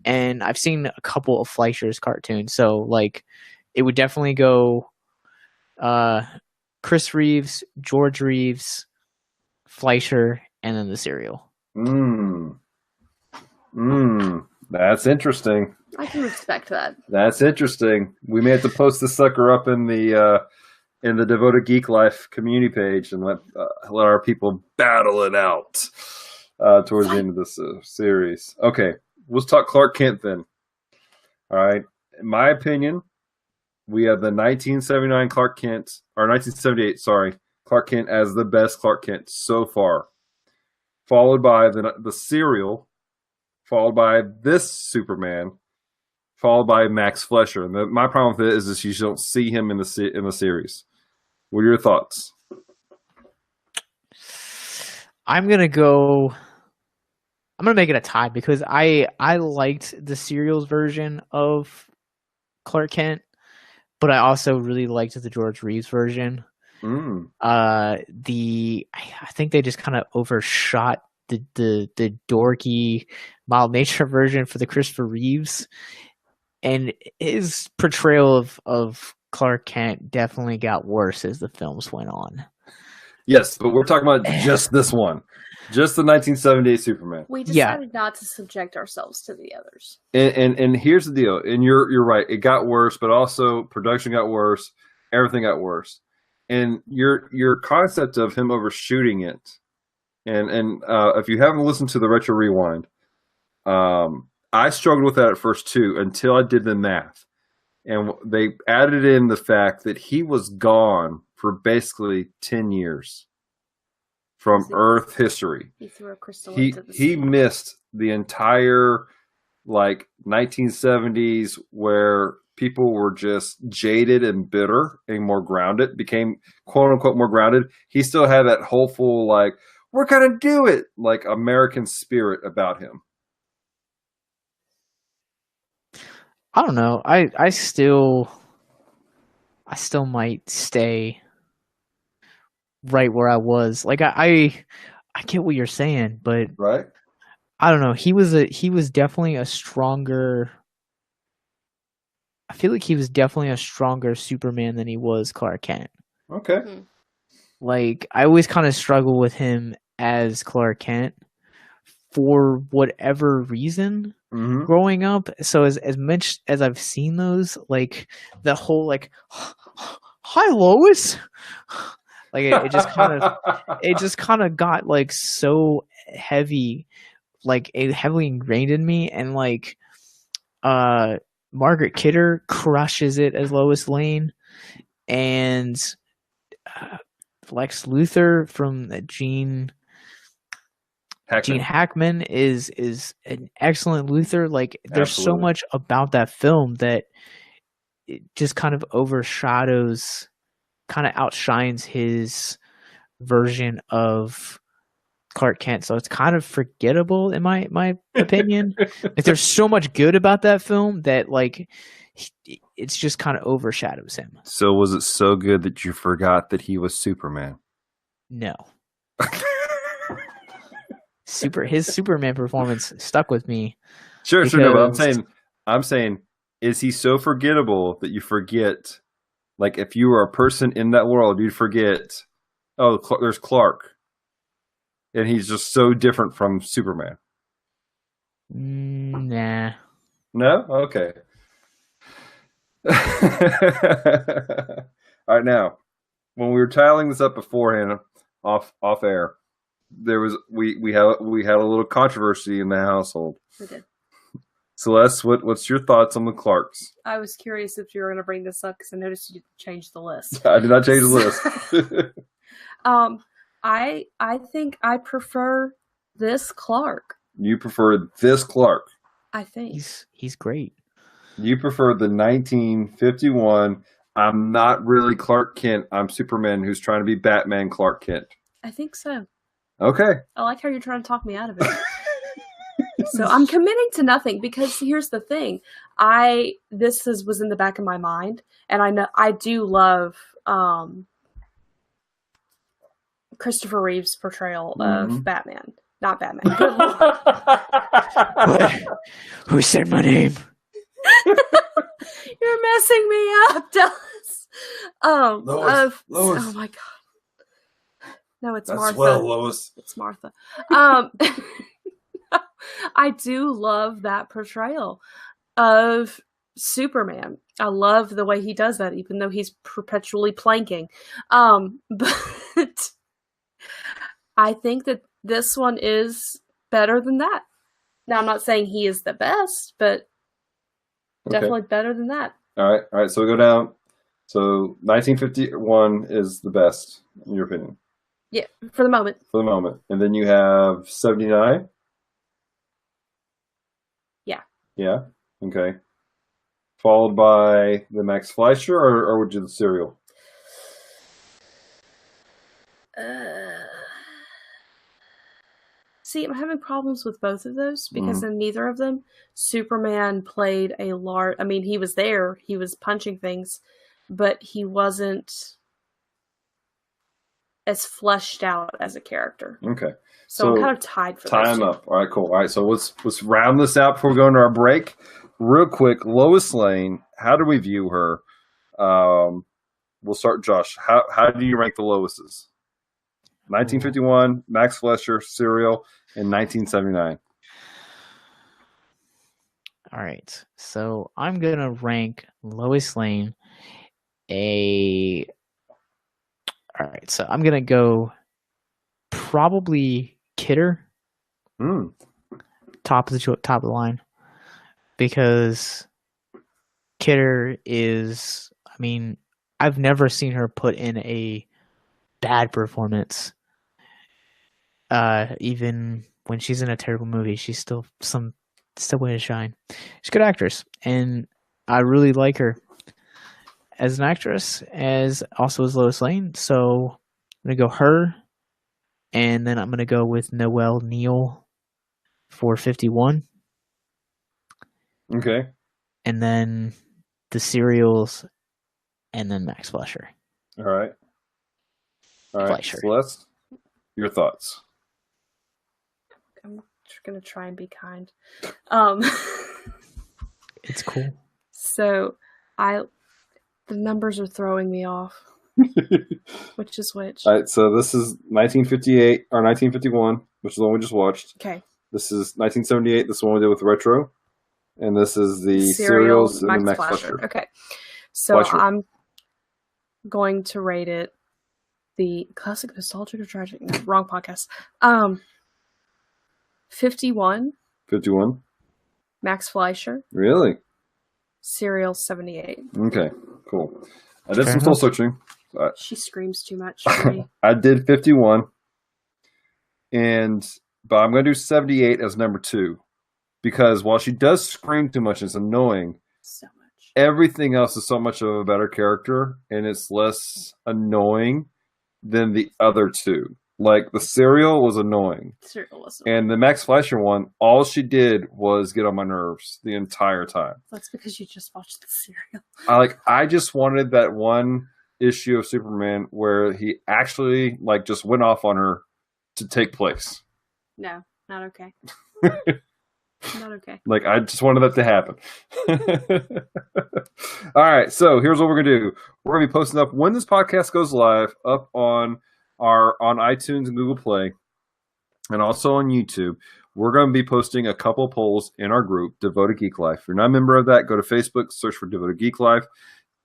And I've seen a couple of Fleischer's cartoons. So like it would definitely go Chris Reeves, George Reeves, Fleischer, and then the serial. That's interesting. I can respect that. That's interesting. We may have to post this sucker up in the Devoted Geek Life community page and let our people battle it out towards the end of this series. Okay, let's talk Clark Kent then. All right, in my opinion, we have the 1979 Clark Kent, or 1978, sorry, Clark Kent as the best Clark Kent so far, followed by the serial, followed by this Superman, followed by Max Fleischer. And my problem with it is that you don't see him in the series. What are your thoughts? I'm gonna make it a tie because I liked the serials version of Clark Kent. but I also really liked the George Reeves version. I think they just kind of overshot the dorky mild nature version for the Christopher Reeves, and his portrayal of Clark Kent definitely got worse as the films went on. Yes, but we're talking about just this one. Just the 1978 Superman. We decided not to subject ourselves to the others. And here's the deal. And you're right. It got worse, but also production got worse. Everything got worse. And your concept of him overshooting it, and if you haven't listened to the Retro Rewind, I struggled with that at first too until I did the math. And they added in the fact that he was gone for basically 10 years from Earth history. He threw a crystal into the He missed the entire 1970s where people were just jaded and bitter and more grounded, became quote unquote more grounded. He still had that hopeful, we're going to do it, American spirit about him. I don't know. I still might stay right where I was. I get what you're saying, but right. I don't know. He was definitely a stronger. I feel like he was definitely a stronger Superman than he was Clark Kent. Okay. I always kind of struggle with him as Clark Kent for whatever reason. Mm-hmm. Growing up, so as much as I've seen those, the whole hi Lois, it just kind of got so heavy, it heavily ingrained in me, and Margaret Kidder crushes it as Lois Lane, and Lex Luthor from Gene Hackman is an excellent Luthor. There's Absolutely. so much about that film that it just kind of overshadows, kind of outshines his version of Clark Kent. So it's kind of forgettable in my opinion. There's so much good about that film that it's just kind of overshadows him. So was it so good that you forgot that he was Superman? No. His Superman performance stuck with me. Sure, no, but I'm saying, is he so forgettable that you forget? If you were a person in that world, you'd forget. Oh, there's Clark, and he's just so different from Superman. Nah. No? Okay. All right, now, when we were tiling this up beforehand, off air, we had a little controversy in the household. We did. Celeste, what's your thoughts on the Clarks? I was curious if you were going to bring this up because I noticed you changed the list. I did not change the list. I think I prefer this Clark. You prefer this Clark? I think he's great. You prefer the 1951. I'm not really Clark Kent. I'm Superman who's trying to be Batman Clark Kent. I think so. Okay. I like how you're trying to talk me out of it. So I'm committing to nothing because here's the thing. This was in the back of my mind, and I know I do love Christopher Reeve's portrayal of Batman. Not Batman. Good Lord. Who said my name? You're messing me up, Dallas. Lois. Oh my god. No, it's Martha. Well, Lois. It's Martha. I do love that portrayal of Superman. I love the way he does that, even though he's perpetually planking. But I think that this one is better than that. Now, I'm not saying he is the best, but definitely better than that. All right. So we go down. So 1951 is the best, in your opinion? Yeah, for the moment. For the moment. And then you have 79? Yeah. Yeah? Okay. Followed by the Max Fleischer, or would you do the serial? See, I'm having problems with both of those because in neither of them, Superman played a large... I mean, he was there. He was punching things. but he wasn't as fleshed out as a character. Okay. So I'm kind of tied for tie those them two. up. All right, cool. All right, so let's round this out before we go into our break. Real quick, Lois Lane, how do we view her? We'll start, Josh. How do you rank the Loises? 1951, Max Fleischer, Serial, and 1979. All right, so I'm gonna rank Lois Lane All right, so I'm gonna go probably Kidder, top of the line, because Kidder is. I mean, I've never seen her put in a bad performance. Even when she's in a terrible movie, she's still way to shine. She's a good actress, and I really like her as an actress, as also as Lois Lane. So I'm gonna go her, and then I'm gonna go with Noelle Neal for 51. Okay. And then the Serials, and then Max Fleischer. All right. Fleischer. Celeste, your thoughts? I'm going to try and be kind. It's cool. So the numbers are throwing me off. Which is which? All right, so this is 1958 or 1951, which is the one we just watched. Okay. This is 1978. This is the one we did with retro, and this is the Serials and the Max Fleischer. Okay, so Fleischer. I'm going to rate it the classic nostalgic or tragic. No, wrong podcast. 51. 51. Max Fleischer. Really? Serial 78. Okay, cool. I did some soul searching. She screams too much for me. I did 51, but I'm going to do 78 as number 2, because while she does scream too much, it's annoying. So much. Everything else is so much of a better character, and it's less annoying than the other two. Like, the Serial was annoying. And the Max Fleischer one, all she did was get on my nerves the entire time. That's because you just watched the Serial. I just wanted that one issue of Superman where he actually just went off on her to take place. No, not okay. Not okay. I just wanted that to happen. All right, so here's what we're gonna do. We're gonna be posting up when this podcast goes live up on iTunes and Google Play, and also on YouTube. We're going to be posting a couple polls in our group, Devoted Geek Life. If you're not a member of that, go to Facebook, search for Devoted Geek Life,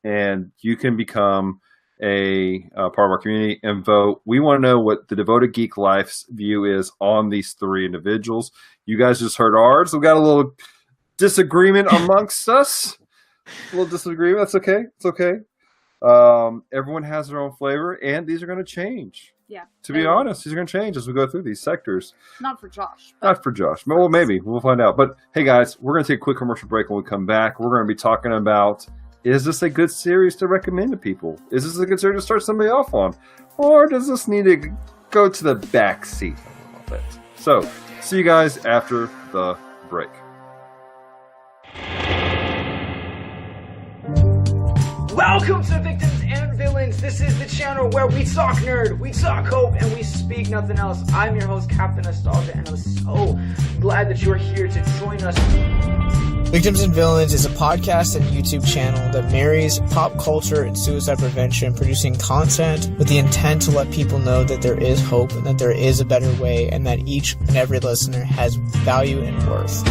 and you can become a part of our community and vote. We want to know what the Devoted Geek Life's view is on these 3 individuals. You guys just heard ours. We've got a little disagreement amongst us. A little disagreement. That's okay. It's okay. Everyone has their own flavor, and these are going to change. Yeah. To be honest, these are going to change as we go through these sectors. Not for Josh. Not for Josh. Well, maybe. We'll find out. But, hey, guys, we're going to take a quick commercial break. When we come back, we're going to be talking about, is this a good series to recommend to people? Is this a good series to start somebody off on? Or does this need to go to the back seat a little bit? So, see you guys after the break. Welcome to Victims and Villains. This is the channel where we talk nerd, we talk hope, and we speak nothing else. I'm your host, Captain Nostalgia, and I'm so glad that you are here to join us. Victims and Villains is a podcast and YouTube channel that marries pop culture and suicide prevention, producing content with the intent to let people know that there is hope and that there is a better way, and that each and every listener has value and worth.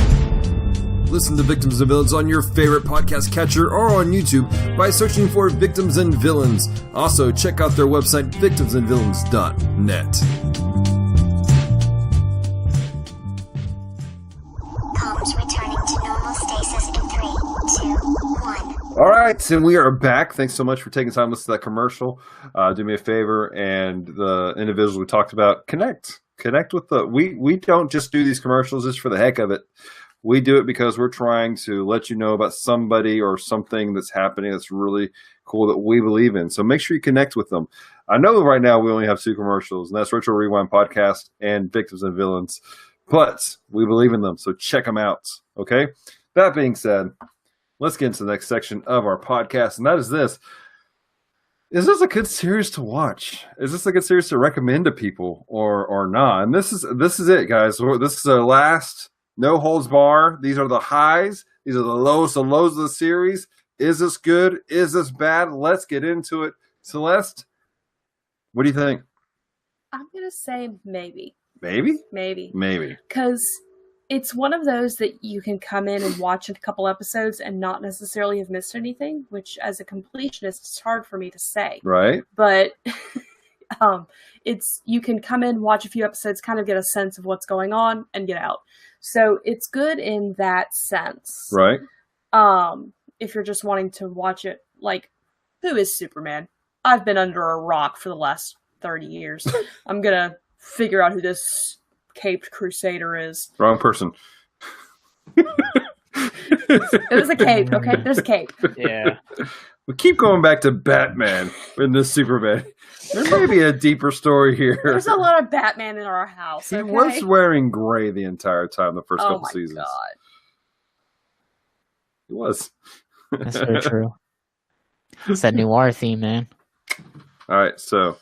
Listen to Victims and Villains on your favorite podcast catcher or on YouTube by searching for Victims and Villains. Also, check out their website, victimsandvillains.net. Comms returning to normal stasis in 3, 2, 1. All right, and we are back. Thanks so much for taking time to listen to that commercial. Do me a favor, and the individuals we talked about, connect with the. We don't just do these commercials just for the heck of it. We do it because we're trying to let you know about somebody or something that's happening that's really cool that we believe in. So make sure you connect with them. I know right now we only have 2 commercials, and that's Retro Rewind Podcast and Victims and Villains, but we believe in them, so check them out, okay? That being said, let's get into the next section of our podcast, and that is this. is this a good series to watch? Is this a good series to recommend to people or not? And this is it, guys. This is the last no holds bar. These are the highs. These are the lowest of lows of the series. Is this good? Is this bad? Let's get into it. Celeste, what do you think? I'm going to say maybe. Maybe? Maybe. Because it's one of those that you can come in and watch a couple episodes and not necessarily have missed anything, which as a completionist, it's hard for me to say. Right. But you can come in, watch a few episodes, kind of get a sense of what's going on, and get out. So it's good in that sense. Right. If you're just wanting to watch it, like, who is Superman? I've been under a rock for the last 30 years. I'm going to figure out who this caped crusader is. Wrong person. It was a cape, okay? There's a cape. Yeah. We keep going back to Batman in this Superman. There may be a deeper story here. There's a lot of Batman in our house. He okay? was wearing gray the entire time, the first couple seasons. Oh my god. He was. That's very true. It's that noir theme, man. All right, so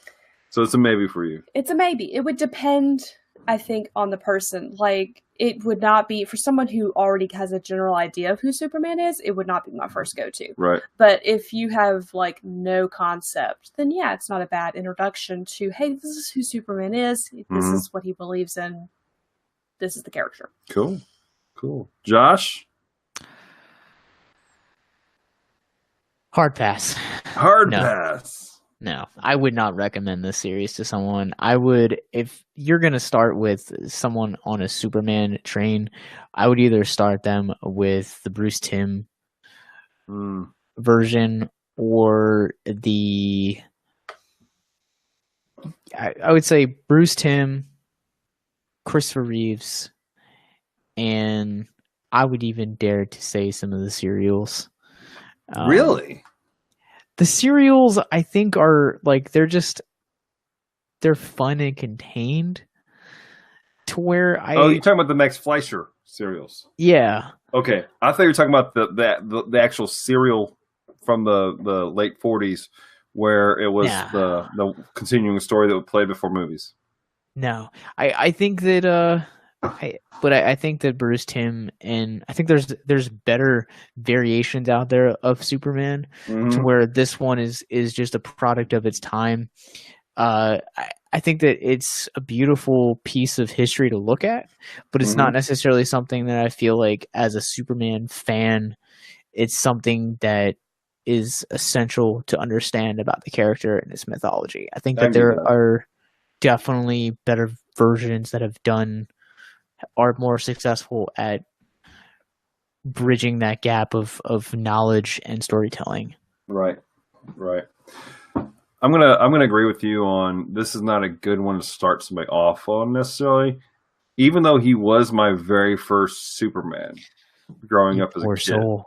it's a maybe for you. It's a maybe. It would depend, I think, on the person. Like, it would not be, for someone who already has a general idea of who Superman is, it would not be my first go-to. Right. But if you have, like, no concept, then yeah, it's not a bad introduction to, hey, this is who Superman is. This is what he believes in. This is the character. Cool. Josh? Hard pass. Pass. No, I would not recommend this series to someone. I would, if you're going to start with someone on a Superman train, I would either start them with the Bruce Timm version or I would say Bruce Timm, Christopher Reeves, and I would even dare to say some of the serials. Really? The serials, I think, are like they're fun and contained to where Oh, you're talking about the Max Fleischer serials? Yeah. Okay, I thought you were talking about the actual serial from the late 40s, where it was the continuing story that would play before movies. No, I think that I think that Bruce Timm, and I think there's better variations out there of Superman to where this one is just a product of its time. I think that it's a beautiful piece of history to look at, but it's not necessarily something that I feel like as a Superman fan, it's something that is essential to understand about the character and its mythology. I think that there are definitely better versions that are more successful at bridging that gap of knowledge and storytelling. Right. I'm gonna agree with you on this is not a good one to start somebody off on necessarily, even though he was my very first Superman growing up as a kid. Soul.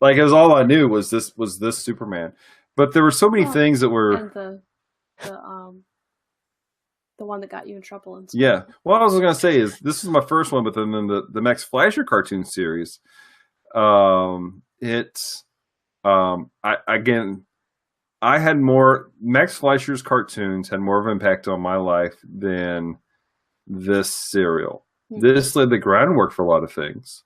Like it was all I knew was this Superman, but there were so many things that were And the one that got you in trouble and stuff. Yeah. What I was going to say is this is my first one, but then the Max Fleischer cartoon series, I had more, Max Fleischer's cartoons had more of an impact on my life than this serial. This laid the groundwork for a lot of things.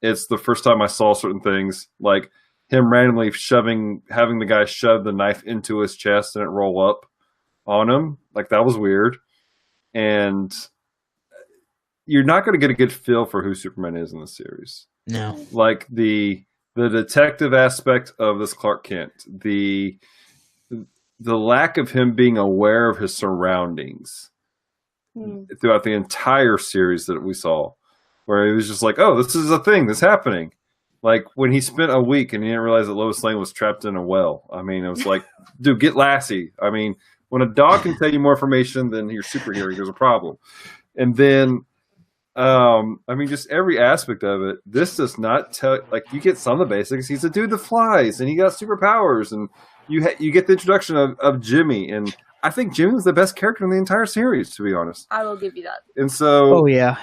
It's the first time I saw certain things, like him randomly having the guy shove the knife into his chest and it roll up on him. Like, that was weird. And you're not going to get a good feel for who Superman is in the series. No. Like, the detective aspect of this Clark Kent, the lack of him being aware of his surroundings throughout the entire series that we saw, where he was just like, oh, this is a thing that's happening. Like, when he spent a week and he didn't realize that Lois Lane was trapped in a well. I mean, it was like, dude, get Lassie. I mean, when a dog can tell you more information than your superhero, there's a problem. And then, I mean, just every aspect of it. This does not tell, like, you get some of the basics. He's a dude that flies, and he got superpowers, and you get the introduction of Jimmy, and I think Jimmy was the best character in the entire series, to be honest. I will give you that. And so, oh yeah,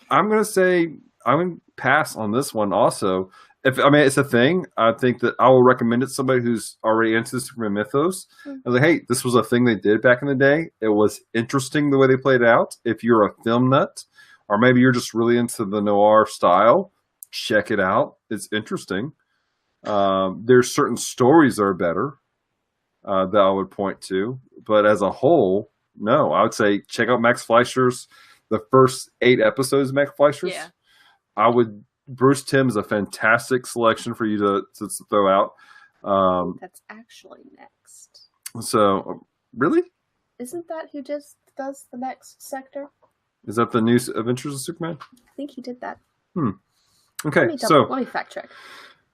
I'm gonna say I'm gonna pass on this one also. it's a thing. I think that I will recommend it to somebody who's already into the Superman mythos. I was like, hey, this was a thing they did back in the day. It was interesting the way they played it out. If you're a film nut, or maybe you're just really into the noir style, check it out. It's interesting. There's certain stories that are better that I would point to, but as a whole, no. I would say check out Max Fleischer's the first 8 episodes of Max Fleischer's. Yeah. Bruce Timm is a fantastic selection for you to throw out. That's actually next. So, really? Isn't that who just does the next sector? Is that the new Adventures of Superman? I think he did that. Okay, let me fact check.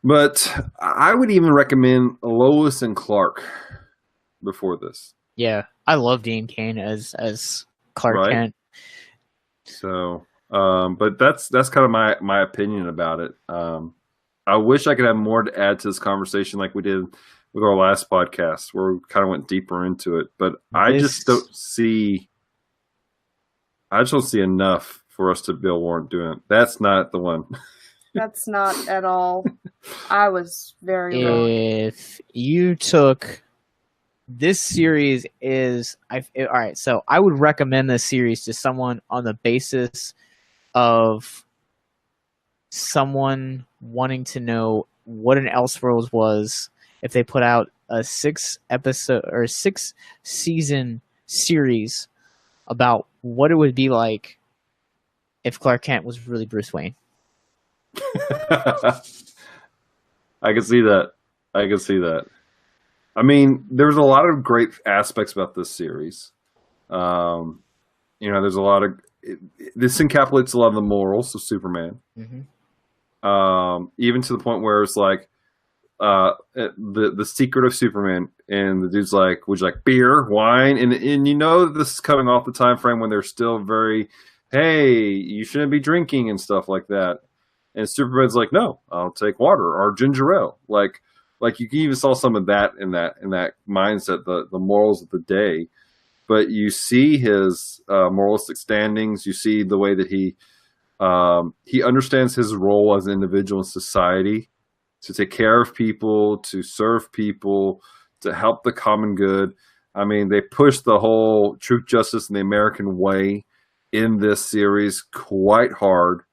But I would even recommend Lois and Clark before this. Yeah, I love Dean Cain as Clark Kent. So, but that's kind of my opinion about it. I wish I could have more to add to this conversation like we did with our last podcast where we kind of went deeper into it. But I just don't see enough for us to Bill Warren doing it. That's not the one. That's not at all. I was very wrong. If you took this series all right, so I would recommend this series to someone on the basis of someone wanting to know what an Elseworlds was if they put out a 6-episode or 6-season series about what it would be like if Clark Kent was really Bruce Wayne. I can see that. I mean, there's a lot of great aspects about this series. There's a lot of this encapsulates a lot of the morals of Superman. Even to the point where it's like the secret of Superman, and the dude's like, "Would you like beer, wine?" And this is coming off the time frame when they're still very, "Hey, you shouldn't be drinking" and stuff like that. And Superman's like, "No, I'll take water or ginger ale." Like you even saw some of that in that mindset, the morals of the day. But you see his moralistic standings. You see the way that he understands his role as an individual in society, to take care of people, to serve people, to help the common good. I mean, they push the whole truth, justice, and the American way in this series quite hard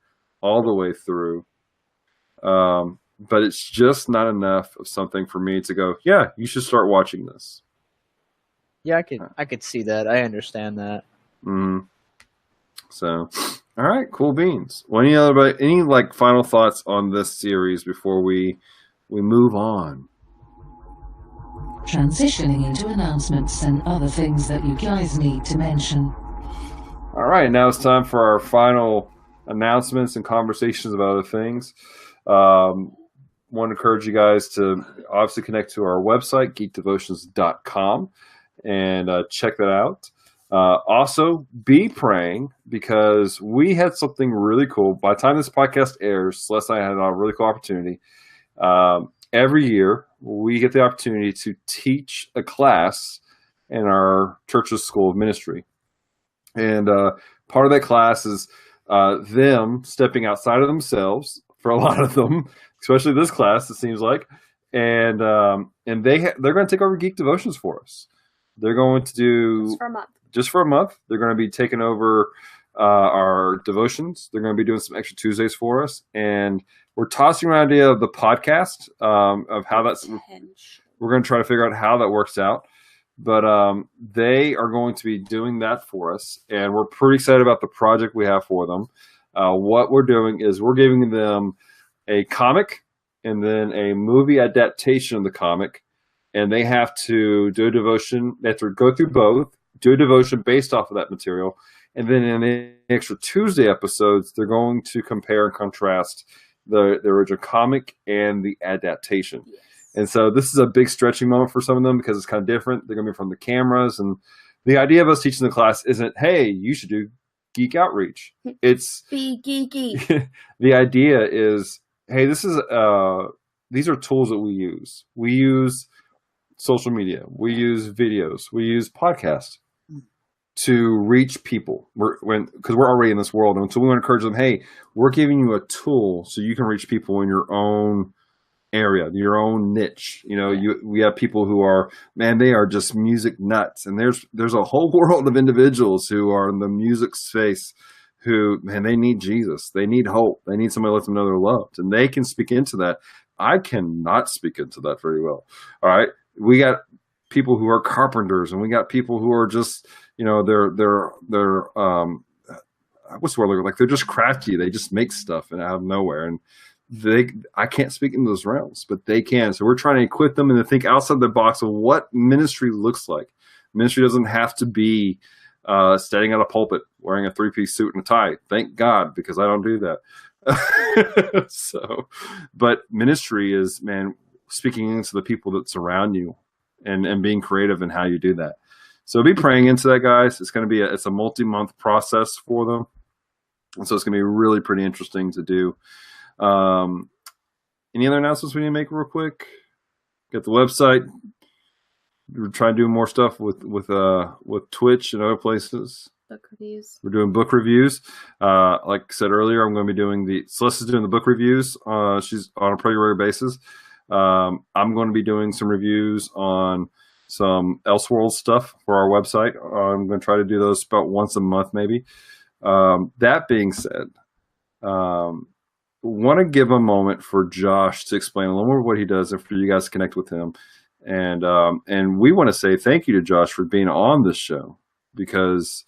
all the way through. But it's just not enough of something for me to go, yeah, you should start watching this. Yeah, I could see that. I understand that. So, all right, cool beans. Well, any final thoughts on this series before we move on? Transitioning into announcements and other things that you guys need to mention. All right, now it's time for our final announcements and conversations about other things. Want to encourage you guys to obviously connect to our website, geekdevotions.com, and check that out. Also, be praying, because we had something really cool. By the time this podcast airs, Celeste and I had a really cool opportunity. Every year, we get the opportunity to teach a class in our church's school of ministry. And part of that class is them stepping outside of themselves, for a lot of them, especially this class, it seems like. And they're going to take over Geek Devotions for us. They're going to do just for a month. They're going to be taking over our devotions. They're going to be doing some extra Tuesdays for us, and we're tossing around the idea of the podcast of how that's. We're going to try to figure out how that works out, but they are going to be doing that for us, and we're pretty excited about the project we have for them. What we're doing is we're giving them a comic and then a movie adaptation of the comic. And they have to do a devotion. They have to go through both, do a devotion based off of that material. And then in the extra Tuesday episodes, they're going to compare and contrast the original comic and the adaptation. Yes. And so this is a big stretching moment for some of them because it's kind of different. They're going to be from the cameras. And the idea of us teaching the class isn't, hey, you should do geek outreach. It's be geeky. The idea is, hey, these are tools that we use. We use social media, we use videos, we use podcasts. to reach people because we're already in this world. And so we want to encourage them, hey, we're giving you a tool so you can reach people in your own area, your own niche. We have people who are, man, they are just music nuts. And there's a whole world of individuals who are in the music space who, man, they need Jesus. They need hope. They need somebody to let them know they're loved. And they can speak into that. I cannot speak into that very well. All right. We got people who are carpenters, and we got people who are just, they're what's the word? Like they're just crafty. They just make stuff out of nowhere. And I can't speak into those realms, but they can. So we're trying to equip them and to think outside the box of what ministry looks like. Ministry doesn't have to be standing at a pulpit wearing a 3-piece suit and a tie. Thank God, because I don't do that. But ministry is, man, speaking into the people that surround you and being creative in how you do that. So be praying into that, guys. It's going to be it's a multi-month process for them. And so it's going to be really pretty interesting to do. Any other announcements we need to make real quick? Got the website. We're trying to do more stuff with Twitch and other places. Book reviews. We're doing book reviews. Like I said earlier, I'm going to be doing Celeste is doing the book reviews. She's on a pretty regular basis. I'm going to be doing some reviews on some Elseworlds stuff for our website. I'm going to try to do those about once a month, maybe. That being said, want to give a moment for Josh to explain a little more what he does and for you guys to connect with him. And we want to say thank you to Josh for being on this show, because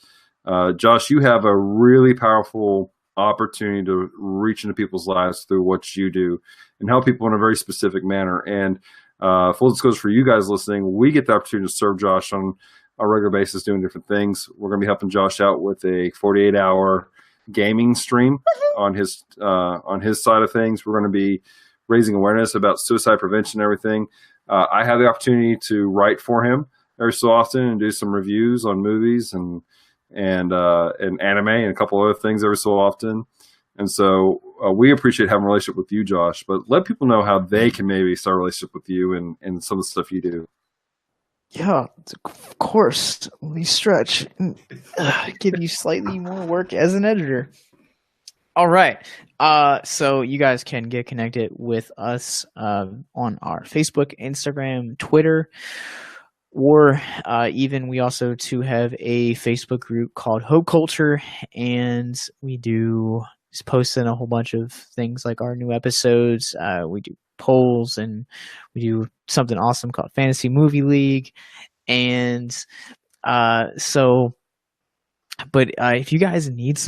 Josh, you have a really powerful opportunity to reach into people's lives through what you do and help people in a very specific manner. And full disclosure for you guys listening, we get the opportunity to serve Josh on a regular basis doing different things. We're going to be helping Josh out with a 48-hour gaming stream on his side of things. We're going to be raising awareness about suicide prevention and everything. I have the opportunity to write for him every so often and do some reviews on movies and anime and a couple other things every so often. And so we appreciate having a relationship with you, Josh, but let people know how they can maybe start a relationship with you and some of the stuff you do. Yeah, of course. Let me stretch and give you slightly more work as an editor. All right. So you guys can get connected with us on our Facebook, Instagram, Twitter, or even we also too have a Facebook group called Hope Culture, and we do just post in a whole bunch of things like our new episodes. We do polls, and we do something awesome called Fantasy Movie League. And if you guys need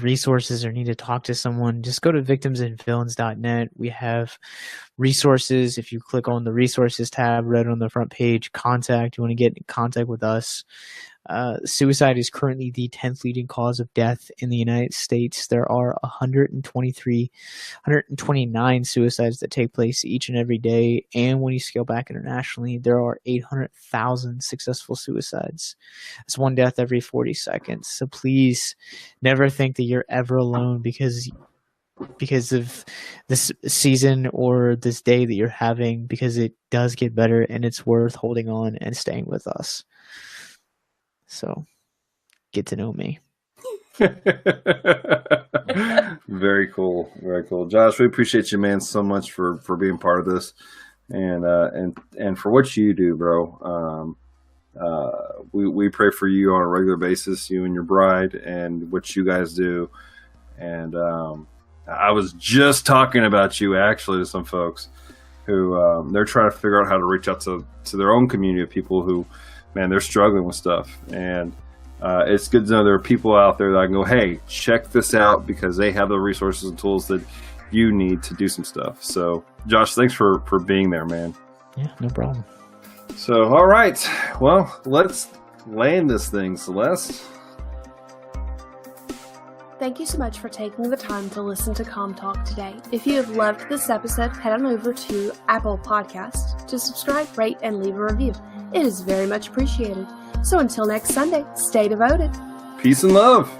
resources or need to talk to someone, just go to victimsandvillains.net. We have resources. If you click on the resources tab right on the front page, contact, you want to get in contact with us. Suicide is currently the 10th leading cause of death in the United States. There are 129 suicides that take place each and every day. And when you scale back internationally, there are 800,000 successful suicides. It's one death every 40 seconds. So please never think that you're ever alone because of this season or this day that you're having, because it does get better and it's worth holding on and staying with us. So get to know me. Very cool. Very cool. Josh, we appreciate you, man, so much for being part of this and for what you do, bro. We pray for you on a regular basis, you and your bride, and what you guys do. And I was just talking about you actually to some folks who they're trying to figure out how to reach out to their own community of people who, man, they're struggling with stuff. And it's good to know there are people out there that I can go, hey, check this out, because they have the resources and tools that you need to do some stuff. So, Josh, thanks for being there, man. Yeah, no problem. So, all right. Well, let's land this thing, Celeste. Thank you so much for taking the time to listen to Comm Talk today. If you have loved this episode, head on over to Apple Podcasts to subscribe, rate, and leave a review. It is very much appreciated. So until next Sunday, stay devoted. Peace and love.